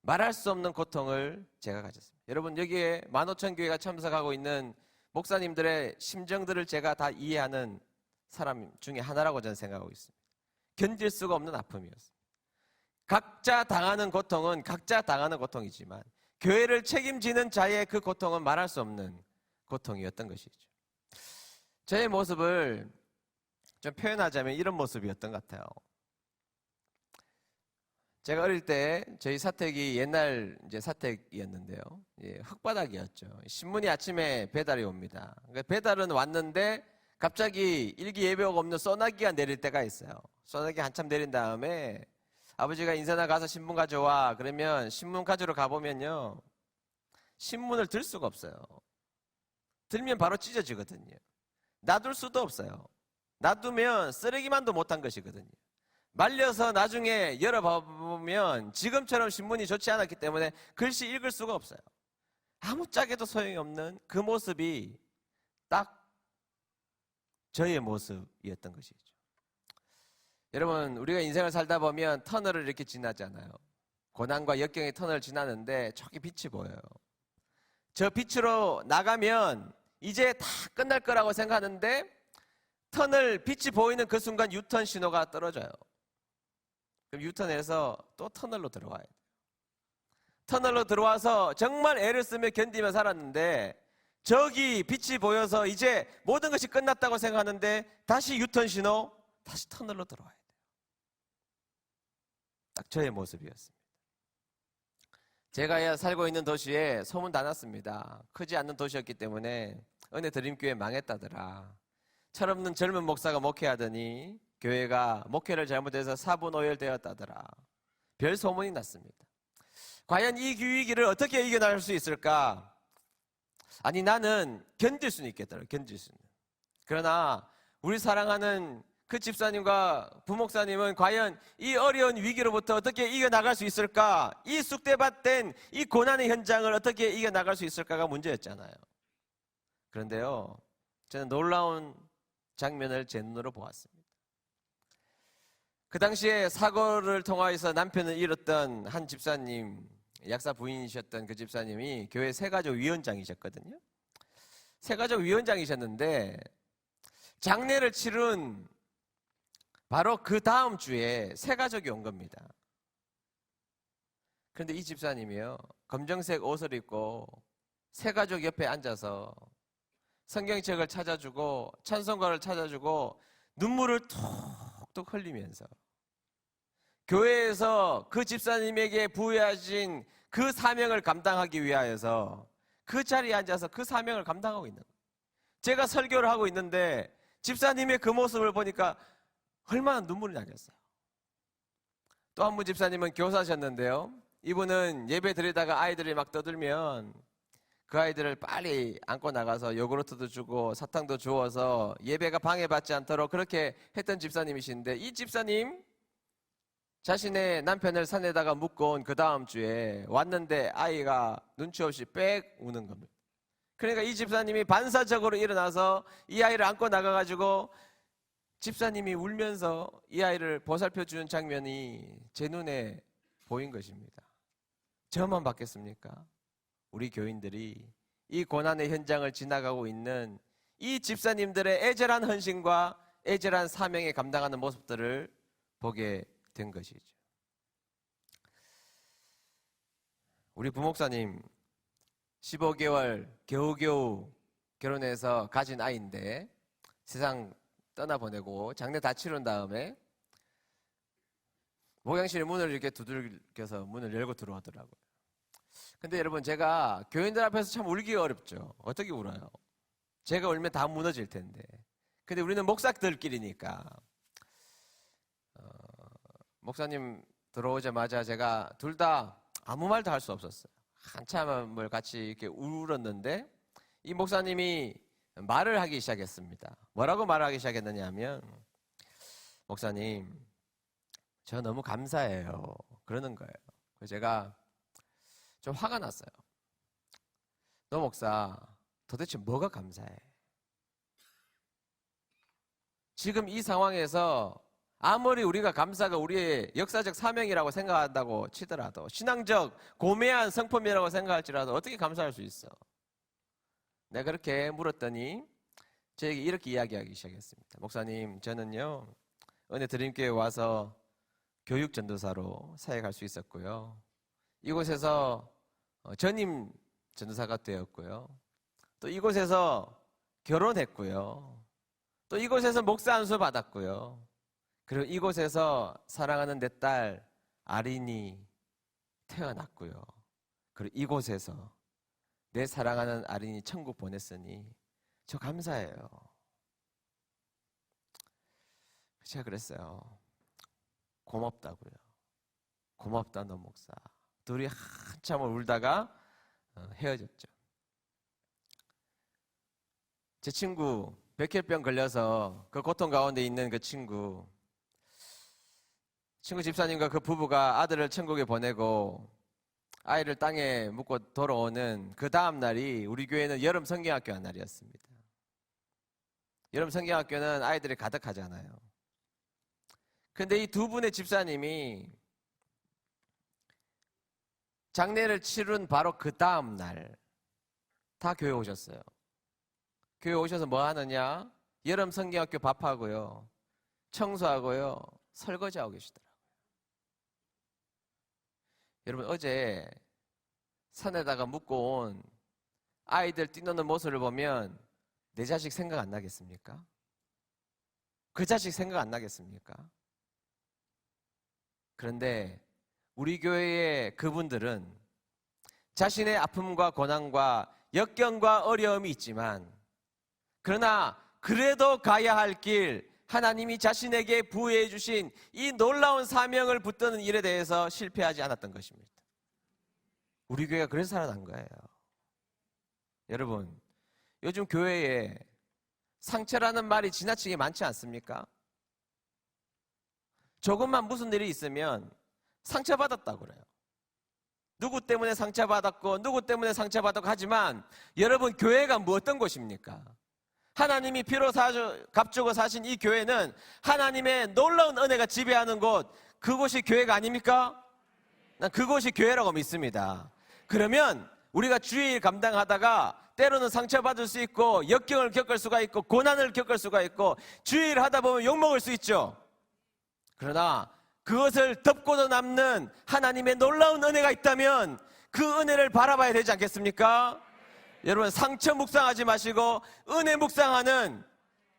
말할 수 없는 고통을 제가 가졌습니다. 여러분 여기에 15,000교회가 참석하고 있는 목사님들의 심정들을 제가 다 이해하는 사람 중에 하나라고 저는 생각하고 있습니다. 견딜 수가 없는 아픔이었습니다. 각자 당하는 고통은 각자 당하는 고통이지만 교회를 책임지는 자의 그 고통은 말할 수 없는 고통이었던 것이죠. 저의 모습을 좀 표현하자면 이런 모습이었던 것 같아요. 제가 어릴 때 저희 사택이 옛날 이제 사택이었는데요. 흙바닥이었죠. 신문이 아침에 배달이 옵니다. 그러니까 배달은 왔는데 갑자기 일기예보가 없는 소나기가 내릴 때가 있어요. 소나기 한참 내린 다음에 아버지가 인사나 가서 신문 가져와. 그러면 신문 가지러 가보면요. 신문을 들 수가 없어요. 들면 바로 찢어지거든요. 놔둘 수도 없어요. 놔두면 쓰레기만도 못한 것이거든요. 말려서 나중에 열어보면 지금처럼 신문이 좋지 않았기 때문에 글씨 읽을 수가 없어요. 아무짝에도 소용이 없는 그 모습이 딱 저의 모습이었던 것이죠. 여러분 우리가 인생을 살다 보면 터널을 이렇게 지나잖아요. 고난과 역경의 터널을 지나는데 저기 빛이 보여요. 저 빛으로 나가면 이제 다 끝날 거라고 생각하는데 터널 빛이 보이는 그 순간 유턴 신호가 떨어져요. 그럼 유턴해서 또 터널로 들어와야 돼요. 터널로 들어와서 정말 애를 쓰며 견디며 살았는데 저기 빛이 보여서 이제 모든 것이 끝났다고 생각하는데 다시 유턴 신호, 다시 터널로 들어와야 돼요. 딱 저의 모습이었습니다. 제가 살고 있는 도시에 소문 다 났습니다. 크지 않는 도시였기 때문에 은혜 드림교회 망했다더라. 철없는 젊은 목사가 목회하더니 교회가 목회를 잘못해서 사분오열되었다더라. 별 소문이 났습니다. 과연 이 위기를 어떻게 이겨낼 수 있을까? 아니, 나는 견딜 수는 있겠더라. 견딜 수는. 그러나 우리 사랑하는 그 집사님과 부목사님은 과연 이 어려운 위기로부터 어떻게 이겨나갈 수 있을까? 이 쑥대밭된 이 고난의 현장을 어떻게 이겨나갈 수 있을까가 문제였잖아요. 그런데요, 저는 놀라운 장면을 제 눈으로 보았습니다. 그 당시에 사고를 통하여서 남편을 잃었던 한 집사님, 약사 부인이셨던 그 집사님이 교회 새가족 위원장이셨거든요. 새가족 위원장이셨는데 장례를 치른 바로 그 다음 주에 새가족이 온 겁니다. 그런데 이 집사님이요, 검정색 옷을 입고 새가족 옆에 앉아서 성경책을 찾아주고 찬송가를 찾아주고 눈물을 톡톡 흘리면서 교회에서 그 집사님에게 부여하신 그 사명을 감당하기 위하여서 그 자리에 앉아서 그 사명을 감당하고 있는 거예요. 제가 설교를 하고 있는데 집사님의 그 모습을 보니까 얼마나 눈물이 나겠어요. 또 한 분 집사님은 교사셨는데요, 이분은 예배 드리다가 아이들이 막 떠들면 그 아이들을 빨리 안고 나가서 요구르트도 주고 사탕도 주어서 예배가 방해받지 않도록 그렇게 했던 집사님이신데, 이 집사님 자신의 남편을 산에다가 묶어 온 그 다음 주에 왔는데 아이가 눈치 없이 빽 우는 겁니다. 그러니까 이 집사님이 반사적으로 일어나서 이 아이를 안고 나가가지고 집사님이 울면서 이 아이를 보살펴 주는 장면이 제 눈에 보인 것입니다. 저만 받겠습니까? 우리 교인들이 이 고난의 현장을 지나가고 있는 이 집사님들의 애절한 헌신과 애절한 사명에 감당하는 모습들을 보게 된 것이죠. 우리 부목사님 15개월 겨우겨우 결혼해서 가진 아이인데 세상 떠나보내고 장례 다 치른 다음에 목양실에 문을 이렇게 두들겨서 문을 열고 들어오더라고요. 근데 여러분, 제가 교인들 앞에서 참 울기가 어렵죠. 어떻게 울어요? 제가 울면 다 무너질 텐데. 근데 우리는 목사들끼리니까 목사님 들어오자마자 제가 둘 다 아무 말도 할 수 없었어요. 한참을 같이 이렇게 울었는데 이 목사님이 말을 하기 시작했습니다. 뭐라고 말하기 시작했느냐 하면, 목사님, 저 너무 감사해요. 그러는 거예요. 그래서 제가 좀 화가 났어요. 너 목사, 도대체 뭐가 감사해? 지금 이 상황에서 아무리 우리가 감사가 우리의 역사적 사명이라고 생각한다고 치더라도, 신앙적 고매한 성품이라고 생각할지라도 어떻게 감사할 수 있어? 내가 그렇게 물었더니 저에게 이렇게 이야기하기 시작했습니다. 목사님, 저는요, 은혜 드림교회에 와서 교육 전도사로 사역할 수 있었고요, 이곳에서 전임 전도사가 되었고요, 또 이곳에서 결혼했고요, 또 이곳에서 목사 안수 받았고요, 그리고 이곳에서 사랑하는 내 딸 아린이 태어났고요, 그리고 이곳에서 내 사랑하는 아린이 천국 보냈으니 저 감사해요. 제가 그랬어요. 고맙다고요. 고맙다 너 목사. 둘이 한참을 울다가 헤어졌죠. 제 친구 백혈병 걸려서 그 고통 가운데 있는 그 친구 집사님과 그 부부가 아들을 천국에 보내고 아이를 땅에 묻고 돌아오는 그 다음 날이 우리 교회는 여름 성경학교 한 날이었습니다. 여름 성경학교는 아이들이 가득하잖아요. 근데 이 두 분의 집사님이 장례를 치른 바로 그 다음 날 다 교회 오셨어요. 교회 오셔서 뭐 하느냐? 여름 성경학교 밥하고요, 청소하고요, 설거지하고 계시더라고요. 여러분, 어제 산에다가 묵고 온 아이들 뛰노는 모습을 보면 내 자식 생각 안 나겠습니까? 그 자식 생각 안 나겠습니까? 그런데 우리 교회의 그분들은 자신의 아픔과 고난과 역경과 어려움이 있지만, 그러나 그래도 가야 할 길, 하나님이 자신에게 부여해 주신 이 놀라운 사명을 붙드는 일에 대해서 실패하지 않았던 것입니다. 우리 교회가 그래서 살아난 거예요. 여러분, 요즘 교회에 상처라는 말이 지나치게 많지 않습니까? 조금만 무슨 일이 있으면 상처받았다고 그래요. 누구 때문에 상처받았고 누구 때문에 상처받았고 하지만, 여러분, 교회가 뭐 어떤 곳입니까? 하나님이 피로 값주고 사신 이 교회는 하나님의 놀라운 은혜가 지배하는 곳, 그곳이 교회가 아닙니까? 난 그곳이 교회라고 믿습니다. 그러면 우리가 주일 감당하다가 때로는 상처받을 수 있고 역경을 겪을 수가 있고 고난을 겪을 수가 있고 주일 하다 보면 욕먹을 수 있죠. 그러나 그것을 덮고도 남는 하나님의 놀라운 은혜가 있다면 그 은혜를 바라봐야 되지 않겠습니까? 여러분, 상처 묵상하지 마시고 은혜 묵상하는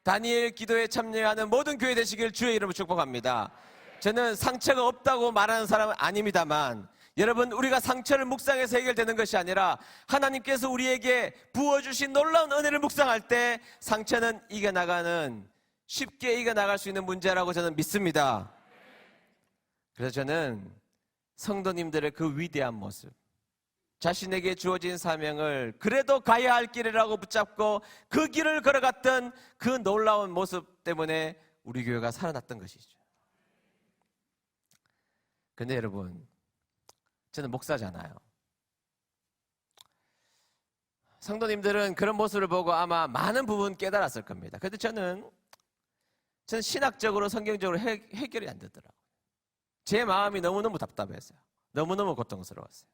다니엘 기도에 참여하는 모든 교회 되시길 주의 이름으로 축복합니다. 저는 상처가 없다고 말하는 사람은 아닙니다만, 여러분, 우리가 상처를 묵상해서 해결되는 것이 아니라 하나님께서 우리에게 부어주신 놀라운 은혜를 묵상할 때 상처는 이겨나가는, 쉽게 이겨나갈 수 있는 문제라고 저는 믿습니다. 그래서 저는 성도님들의 그 위대한 모습, 자신에게 주어진 사명을 그래도 가야 할 길이라고 붙잡고 그 길을 걸어갔던 그 놀라운 모습 때문에 우리 교회가 살아났던 것이죠. 근데 여러분, 저는 목사잖아요. 성도님들은 그런 모습을 보고 아마 많은 부분 깨달았을 겁니다. 그런데 저는 신학적으로 성경적으로 해결이 안 되더라고요. 제 마음이 너무너무 답답했어요. 너무너무 고통스러웠어요.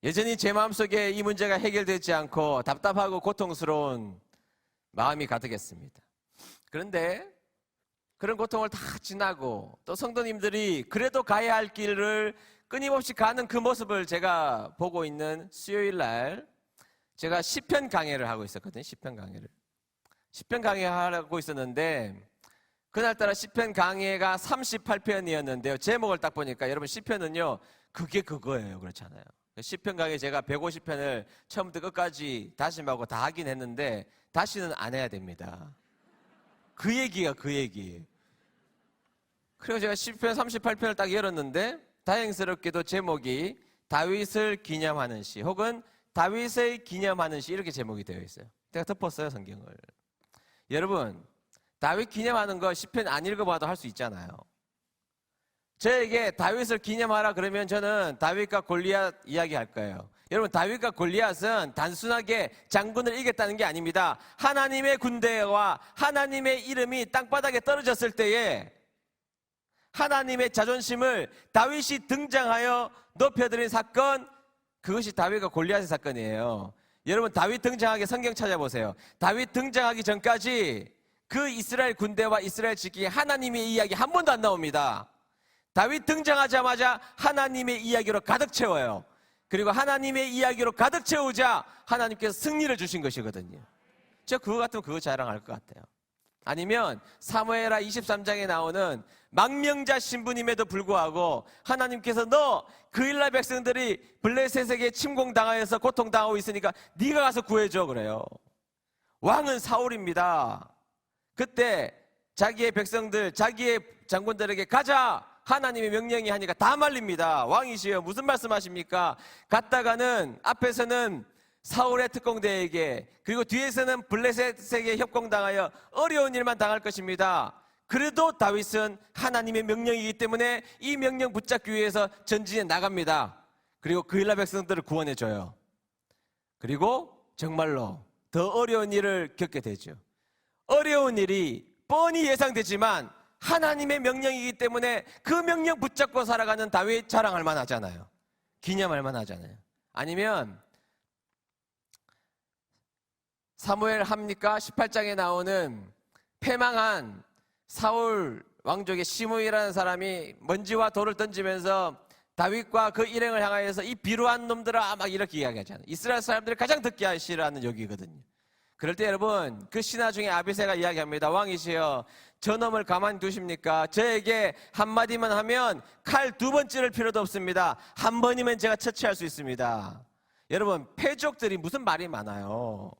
여전히 제 마음속에 이 문제가 해결되지 않고 답답하고 고통스러운 마음이 가득했습니다. 그런데 그런 고통을 다 지나고 또 성도님들이 그래도 가야 할 길을 끊임없이 가는 그 모습을 제가 보고 있는 수요일 날 제가 시편 강해를 하고 있었거든요. 시편 강해하고 있었는데 그날따라 시편 강해가 38편이었는데요. 제목을 딱 보니까 여러분, 시편은요 그게 그거예요. 그렇잖아요. 시편 강해 제가 150편을 처음부터 끝까지 다짐하고 다 하긴 했는데 다시는 안 해야 됩니다. 그 얘기가 그 얘기. 그리고 제가 시편 38편을 딱 열었는데 다행스럽게도 제목이 다윗을 기념하는 시 혹은 다윗을 기념하는 시, 이렇게 제목이 되어 있어요. 제가 덮었어요, 성경을. 여러분, 다윗 기념하는 거 시편 안 읽어봐도 할 수 있잖아요. 저에게 다윗을 기념하라 그러면 저는 다윗과 골리앗 이야기할 거예요. 여러분, 다윗과 골리앗은 단순하게 장군을 이겼다는 게 아닙니다. 하나님의 군대와 하나님의 이름이 땅바닥에 떨어졌을 때에 하나님의 자존심을 다윗이 등장하여 높여드린 사건, 그것이 다윗과 골리앗의 사건이에요. 여러분, 다윗 등장하기 성경 찾아보세요. 다윗 등장하기 전까지 그 이스라엘 군대와 이스라엘 지키기 하나님의 이야기 한 번도 안 나옵니다. 다윗 등장하자마자 하나님의 이야기로 가득 채워요. 그리고 하나님의 이야기로 가득 채우자 하나님께서 승리를 주신 것이거든요. 저 그거 같으면 그거 자랑할 것 같아요. 아니면 사무엘하 23장에 나오는 망명자 신부님에도 불구하고 하나님께서 너 그일라 백성들이 블레셋에게 침공당하여서 고통당하고 있으니까 네가 가서 구해줘 그래요. 왕은 사울입니다. 그때 자기의 백성들, 자기의 장군들에게 가자, 하나님의 명령이 하니까 다 말립니다. 왕이시여 무슨 말씀하십니까? 갔다가는 앞에서는 사울의 특공대에게, 그리고 뒤에서는 블레셋에게 협공당하여 어려운 일만 당할 것입니다. 그래도 다윗은 하나님의 명령이기 때문에 이 명령 붙잡기 위해서 전진에 나갑니다. 그리고 그일라 백성들을 구원해줘요. 그리고 정말로 더 어려운 일을 겪게 되죠. 어려운 일이 뻔히 예상되지만 하나님의 명령이기 때문에 그 명령 붙잡고 살아가는 다윗 자랑할 만하잖아요. 기념할 만하잖아요. 아니면 사무엘 합니까? 18장에 나오는 패망한 사울 왕족의 시므이라는 사람이 먼지와 돌을 던지면서 다윗과 그 일행을 향하여서 이 비루한 놈들아 막 이렇게 이야기하잖아요. 이스라엘 사람들이 가장 듣기 싫어하는 욕이거든요. 그럴 때 여러분 그 신하 중에 아비새가 이야기합니다. 왕이시여 저놈을 가만히 두십니까? 저에게 한마디만 하면 칼 2번 찌를 필요도 없습니다. 한 번이면 제가 처치할 수 있습니다. 여러분 패족들이 무슨 말이 많아요.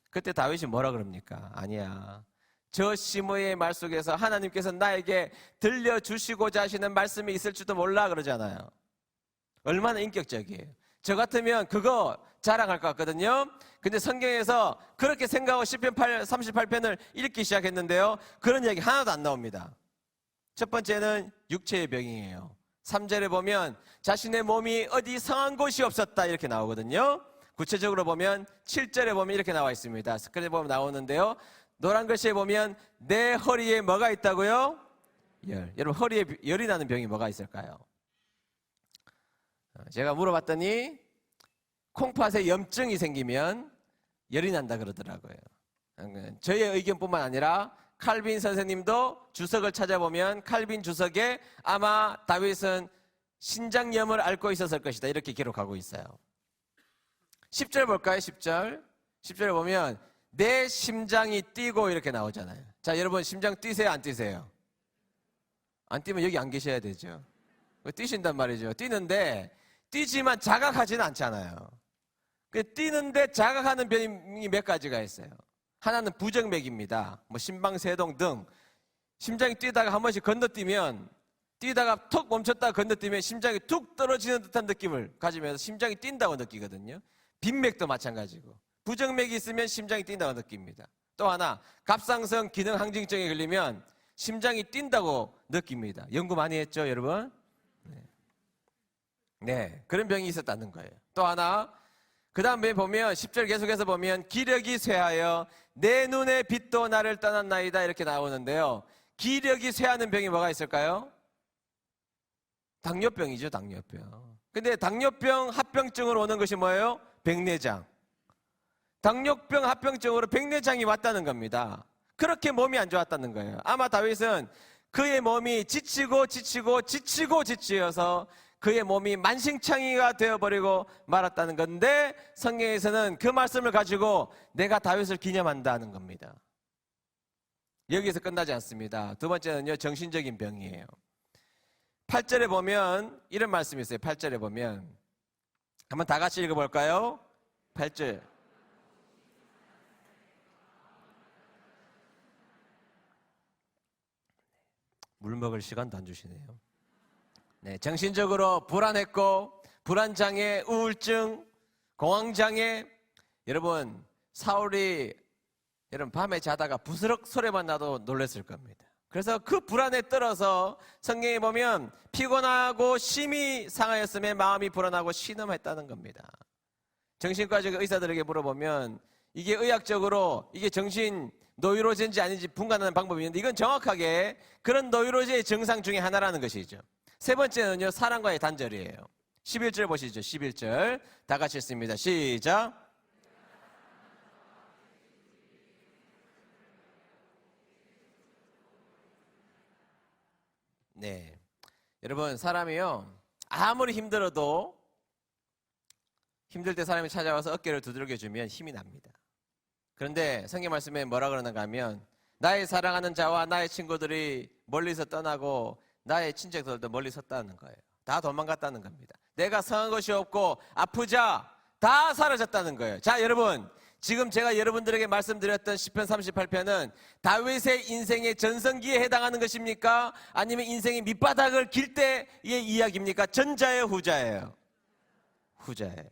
그때 다윗이 뭐라 그럽니까? 아니야. 저 시므의 말 속에서 하나님께서 나에게 들려주시고자 하시는 말씀이 있을지도 몰라 그러잖아요. 얼마나 인격적이에요. 저 같으면 그거 자랑할 것 같거든요. 근데 성경에서 그렇게 생각하고 시편 38편을 읽기 시작했는데요. 그런 얘기 하나도 안 나옵니다. 첫 번째는 육체의 병이에요. 3절에 보면 자신의 몸이 어디 상한 곳이 없었다 이렇게 나오거든요. 구체적으로 보면 7절에 보면 이렇게 나와 있습니다. 스크린에 보면 나오는데요. 노란 글씨에 보면 내 허리에 뭐가 있다고요? 열. 여러분 허리에 열이 나는 병이 뭐가 있을까요? 제가 물어봤더니 콩팥에 염증이 생기면 열이 난다 그러더라고요. 저의 의견뿐만 아니라 칼빈 선생님도 주석을 찾아보면 칼빈 주석에 아마 다윗은 신장염을 앓고 있었을 것이다 이렇게 기록하고 있어요. 10절 볼까요? 10절. 10절에 보면 내 심장이 뛰고 이렇게 나오잖아요. 자, 여러분 심장 뛰세요? 안 뛰세요? 안 뛰면 여기 안 계셔야 되죠. 뛰신단 말이죠. 뛰는데 뛰지만 자각하지는 않잖아요. 뛰는데 자각하는 병이 몇 가지가 있어요. 하나는 부정맥입니다. 뭐 심방세동 등 심장이 뛰다가 한 번씩 건너뛰면 뛰다가 툭 멈췄다가 건너뛰면 심장이 툭 떨어지는 듯한 느낌을 가지면서 심장이 뛴다고 느끼거든요. 빈맥도 마찬가지고 부정맥이 있으면 심장이 뛴다고 느낍니다. 또 하나 갑상선 기능 항진증에 걸리면 심장이 뛴다고 느낍니다. 연구 많이 했죠 여러분? 네, 그런 병이 있었다는 거예요. 또 하나 그 다음에 보면 10절 계속해서 보면 기력이 쇠하여 내 눈의 빛도 나를 떠났나이다 이렇게 나오는데요. 기력이 쇠하는 병이 뭐가 있을까요? 당뇨병이죠. 당뇨병. 근데 당뇨병 합병증으로 오는 것이 뭐예요? 백내장. 당뇨병 합병증으로 백내장이 왔다는 겁니다. 그렇게 몸이 안 좋았다는 거예요. 아마 다윗은 그의 몸이 지치어서 그의 몸이 만신창이가 되어버리고 말았다는 건데 성경에서는 그 말씀을 가지고 내가 다윗을 기념한다는 겁니다. 여기서 끝나지 않습니다. 두 번째는요 정신적인 병이에요. 8절에 보면 이런 말씀이 있어요. 8절에 보면 한번 다 같이 읽어볼까요? 8절 물 먹을 시간도 안 주시네요. 네, 정신적으로 불안했고 불안장애, 우울증, 공황장애. 여러분 사울이 여러분 밤에 자다가 부스럭 소리만 나도 놀랐을 겁니다. 그래서 그 불안에 떨어서 성경에 보면 피곤하고 심히 상하였음에 마음이 불안하고 신음했다는 겁니다. 정신과적 의사들에게 물어보면 이게 의학적으로 이게 정신 노이로제인지 아닌지 분간하는 방법이 있는데 이건 정확하게 그런 노이로제의 증상 중에 하나라는 것이죠. 세 번째는요 사랑과의 단절이에요. 11절 보시죠. 11절 다 같이 읽습니다. 시작. 네, 여러분 사람이요 아무리 힘들어도 힘들 때 사람이 찾아와서 어깨를 두들겨주면 힘이 납니다. 그런데 성경 말씀에 뭐라 그러는가 하면 나의 사랑하는 자와 나의 친구들이 멀리서 떠나고 나의 친척들도 멀리 섰다는 거예요. 다 도망갔다는 겁니다. 내가 성한 것이 없고 아프자 다 사라졌다는 거예요. 자 여러분 지금 제가 여러분들에게 말씀드렸던 시편 38편은 다윗의 인생의 전성기에 해당하는 것입니까? 아니면 인생의 밑바닥을 길 때의 이야기입니까? 전자예요 후자예요? 후자예요.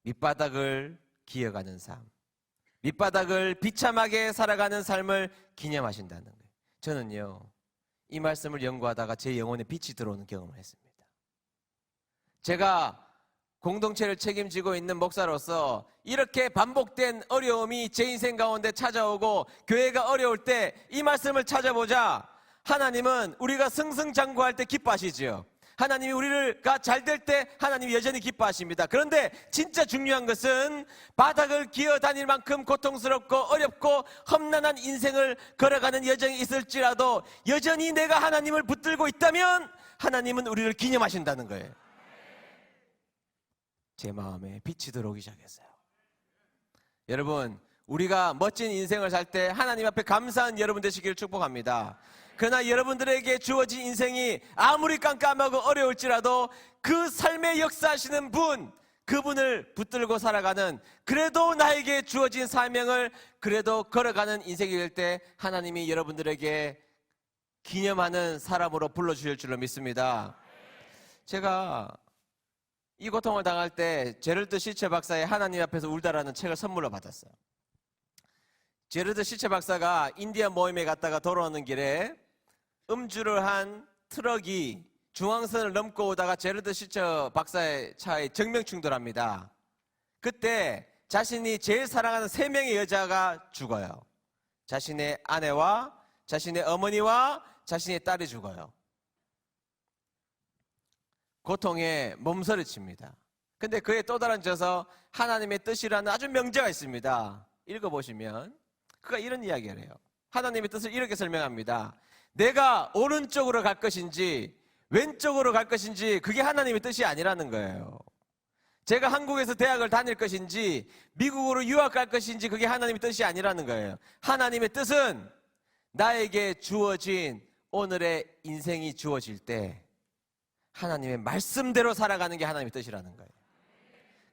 밑바닥을 기어가는 삶, 밑바닥을 비참하게 살아가는 삶을 기념하신다는 거예요. 저는요 이 말씀을 연구하다가 제 영혼에 빛이 들어오는 경험을 했습니다. 제가 공동체를 책임지고 있는 목사로서 이렇게 반복된 어려움이 제 인생 가운데 찾아오고 교회가 어려울 때 이 말씀을 찾아보자 하나님은 우리가 승승장구할 때 기뻐하시지요. 하나님이 우리가 잘 될 때 하나님이 여전히 기뻐하십니다. 그런데 진짜 중요한 것은 바닥을 기어다닐 만큼 고통스럽고 어렵고 험난한 인생을 걸어가는 여정이 있을지라도 여전히 내가 하나님을 붙들고 있다면 하나님은 우리를 기념하신다는 거예요. 제 마음에 빛이 들어오기 시작했어요. 여러분, 우리가 멋진 인생을 살 때 하나님 앞에 감사한 여러분 되시기를 축복합니다. 그러나 여러분들에게 주어진 인생이 아무리 깜깜하고 어려울지라도 그 삶에 역사하시는 분, 그분을 붙들고 살아가는, 그래도 나에게 주어진 사명을 그래도 걸어가는 인생이 될 때 하나님이 여러분들에게 기념하는 사람으로 불러주실 줄로 믿습니다. 제가 이 고통을 당할 때 제럴드 시체 박사의 하나님 앞에서 울다라는 책을 선물로 받았어요. 제럴드 시체 박사가 인디안 모임에 갔다가 돌아오는 길에 음주를 한 트럭이 중앙선을 넘고 오다가 제럴드 시체 박사의 차에 정면 충돌합니다. 그때 자신이 제일 사랑하는 3명의 여자가 죽어요. 자신의 아내와 자신의 어머니와 자신의 딸이 죽어요. 고통에 몸서리칩니다. 근데 그의 또 다른 저서 하나님의 뜻이라는 아주 명제가 있습니다. 읽어보시면 그가 이런 이야기를 해요. 하나님의 뜻을 이렇게 설명합니다. 내가 오른쪽으로 갈 것인지 왼쪽으로 갈 것인지 그게 하나님의 뜻이 아니라는 거예요. 제가 한국에서 대학을 다닐 것인지 미국으로 유학 갈 것인지 그게 하나님의 뜻이 아니라는 거예요. 하나님의 뜻은 나에게 주어진 오늘의 인생이 주어질 때 하나님의 말씀대로 살아가는 게 하나님의 뜻이라는 거예요.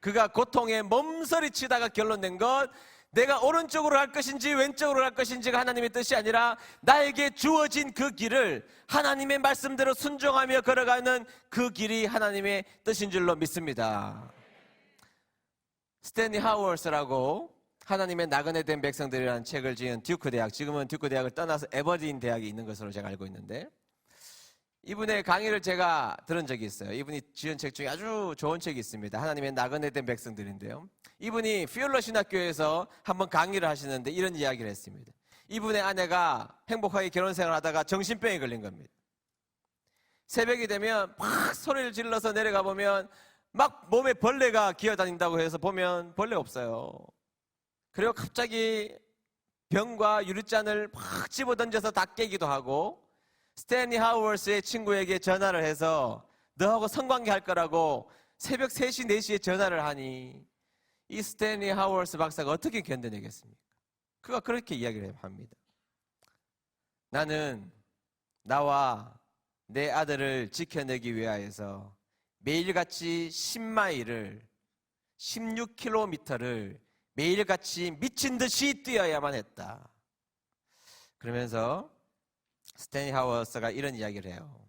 그가 고통에 몸서리치다가 결론낸 것, 내가 오른쪽으로 갈 것인지 왼쪽으로 갈 것인지가 하나님의 뜻이 아니라 나에게 주어진 그 길을 하나님의 말씀대로 순종하며 걸어가는 그 길이 하나님의 뜻인 줄로 믿습니다. 스탠리 하워스라고 하나님의 나그네 된 백성들이라는 책을 지은 듀크 대학, 지금은 듀크 대학을 떠나서 에버딘 대학이 있는 것으로 제가 알고 있는데, 이분의 강의를 제가 들은 적이 있어요. 이분이 지은 책 중에 아주 좋은 책이 있습니다. 하나님의 나그네 된 백성들인데요. 이분이 피올러 신학교에서 한번 강의를 하시는데 이런 이야기를 했습니다. 이분의 아내가 행복하게 결혼생활을 하다가 정신병에 걸린 겁니다. 새벽이 되면 막 소리를 질러서 내려가 보면 막 몸에 벌레가 기어다닌다고 해서 보면 벌레 없어요. 그리고 갑자기 병과 유리잔을 막 집어던져서 다 깨기도 하고, 스탠리 하워스의 친구에게 전화를 해서 너하고 성관계 할 거라고 새벽 3시, 4시에 전화를 하니 이 스탠리 하워스 박사가 어떻게 견뎌내겠습니까? 그가 그렇게 이야기를 합니다. 나는 나와 내 아들을 지켜내기 위하여서 매일같이 10마일을 16km를 매일같이 미친 듯이 뛰어야만 했다. 그러면서 스탠리 하워스가 이런 이야기를 해요.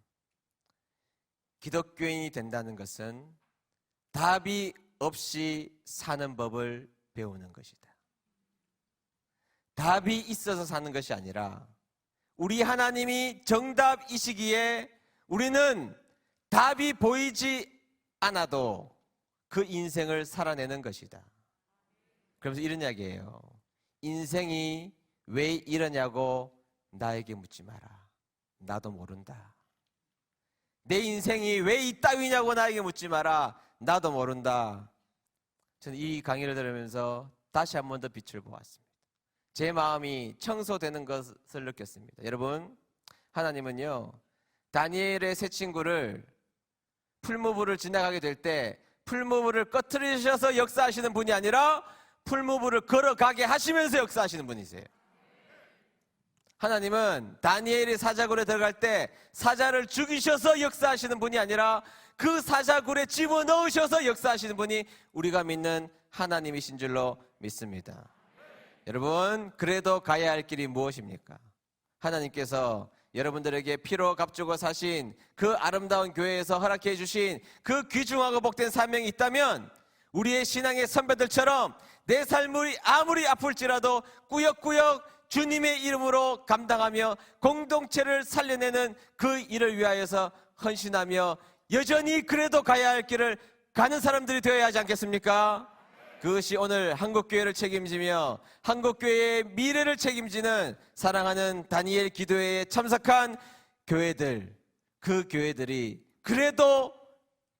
기독교인이 된다는 것은 답이 없이 사는 법을 배우는 것이다. 답이 있어서 사는 것이 아니라 우리 하나님이 정답이시기에 우리는 답이 보이지 않아도 그 인생을 살아내는 것이다. 그러면서 이런 이야기예요. 인생이 왜 이러냐고 나에게 묻지 마라. 나도 모른다. 내 인생이 왜 이따위냐고 나에게 묻지 마라. 나도 모른다. 저는 이 강의를 들으면서 다시 한 번 더 빛을 보았습니다. 제 마음이 청소되는 것을 느꼈습니다. 여러분, 하나님은요, 다니엘의 세 친구를 풀무불을 지나가게 될 때 풀무불을 꺼트리셔서 역사하시는 분이 아니라 풀무불을 걸어가게 하시면서 역사하시는 분이세요. 하나님은 다니엘이 사자굴에 들어갈 때 사자를 죽이셔서 역사하시는 분이 아니라 그 사자굴에 집어넣으셔서 역사하시는 분이 우리가 믿는 하나님이신 줄로 믿습니다. 여러분, 그래도 가야 할 길이 무엇입니까? 하나님께서 여러분들에게 피로 값주고 사신 그 아름다운 교회에서 허락해 주신 그 귀중하고 복된 사명이 있다면 우리의 신앙의 선배들처럼 내 삶이 아무리 아플지라도 꾸역꾸역 주님의 이름으로 감당하며 공동체를 살려내는 그 일을 위하여서 헌신하며 여전히 그래도 가야 할 길을 가는 사람들이 되어야 하지 않겠습니까? 그것이 오늘 한국교회를 책임지며 한국교회의 미래를 책임지는 사랑하는 다니엘 기도회에 참석한 교회들, 그 교회들이 그래도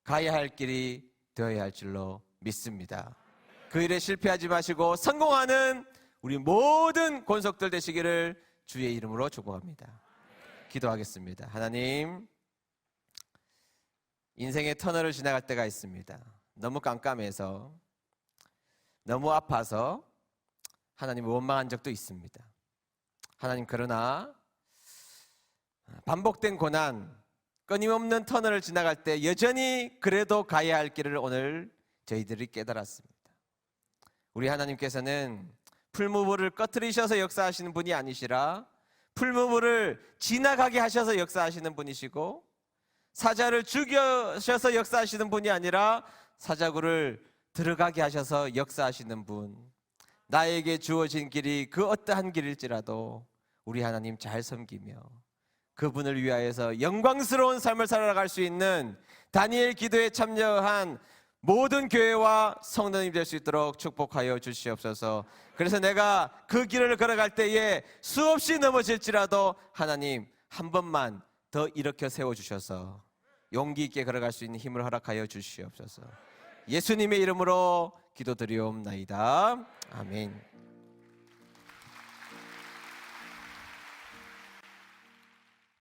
가야 할 길이 되어야 할 줄로 믿습니다. 그 일에 실패하지 마시고 성공하는 우리 모든 권속들 되시기를 주의 이름으로 축복합니다. 기도하겠습니다. 하나님, 인생의 터널을 지나갈 때가 있습니다. 너무 깜깜해서, 너무 아파서 하나님을 원망한 적도 있습니다. 하나님, 그러나 반복된 고난, 끊임없는 터널을 지나갈 때 여전히 그래도 가야 할 길을 오늘 저희들이 깨달았습니다. 우리 하나님께서는 풀무불을 꺼트리셔서 역사하시는 분이 아니시라 풀무불을 지나가게 하셔서 역사하시는 분이시고, 사자를 죽여셔서 역사하시는 분이 아니라 사자굴을 들어가게 하셔서 역사하시는 분. 나에게 주어진 길이 그 어떠한 길일지라도 우리 하나님 잘 섬기며 그분을 위하여서 영광스러운 삶을 살아갈 수 있는 다니엘 기도에 참여한 모든 교회와 성도님 될 수 있도록 축복하여 주시옵소서. 그래서 내가 그 길을 걸어갈 때에 수없이 넘어질지라도 하나님 한 번만 더 일으켜 세워주셔서 용기 있게 걸어갈 수 있는 힘을 허락하여 주시옵소서. 예수님의 이름으로 기도드리옵나이다. 아멘.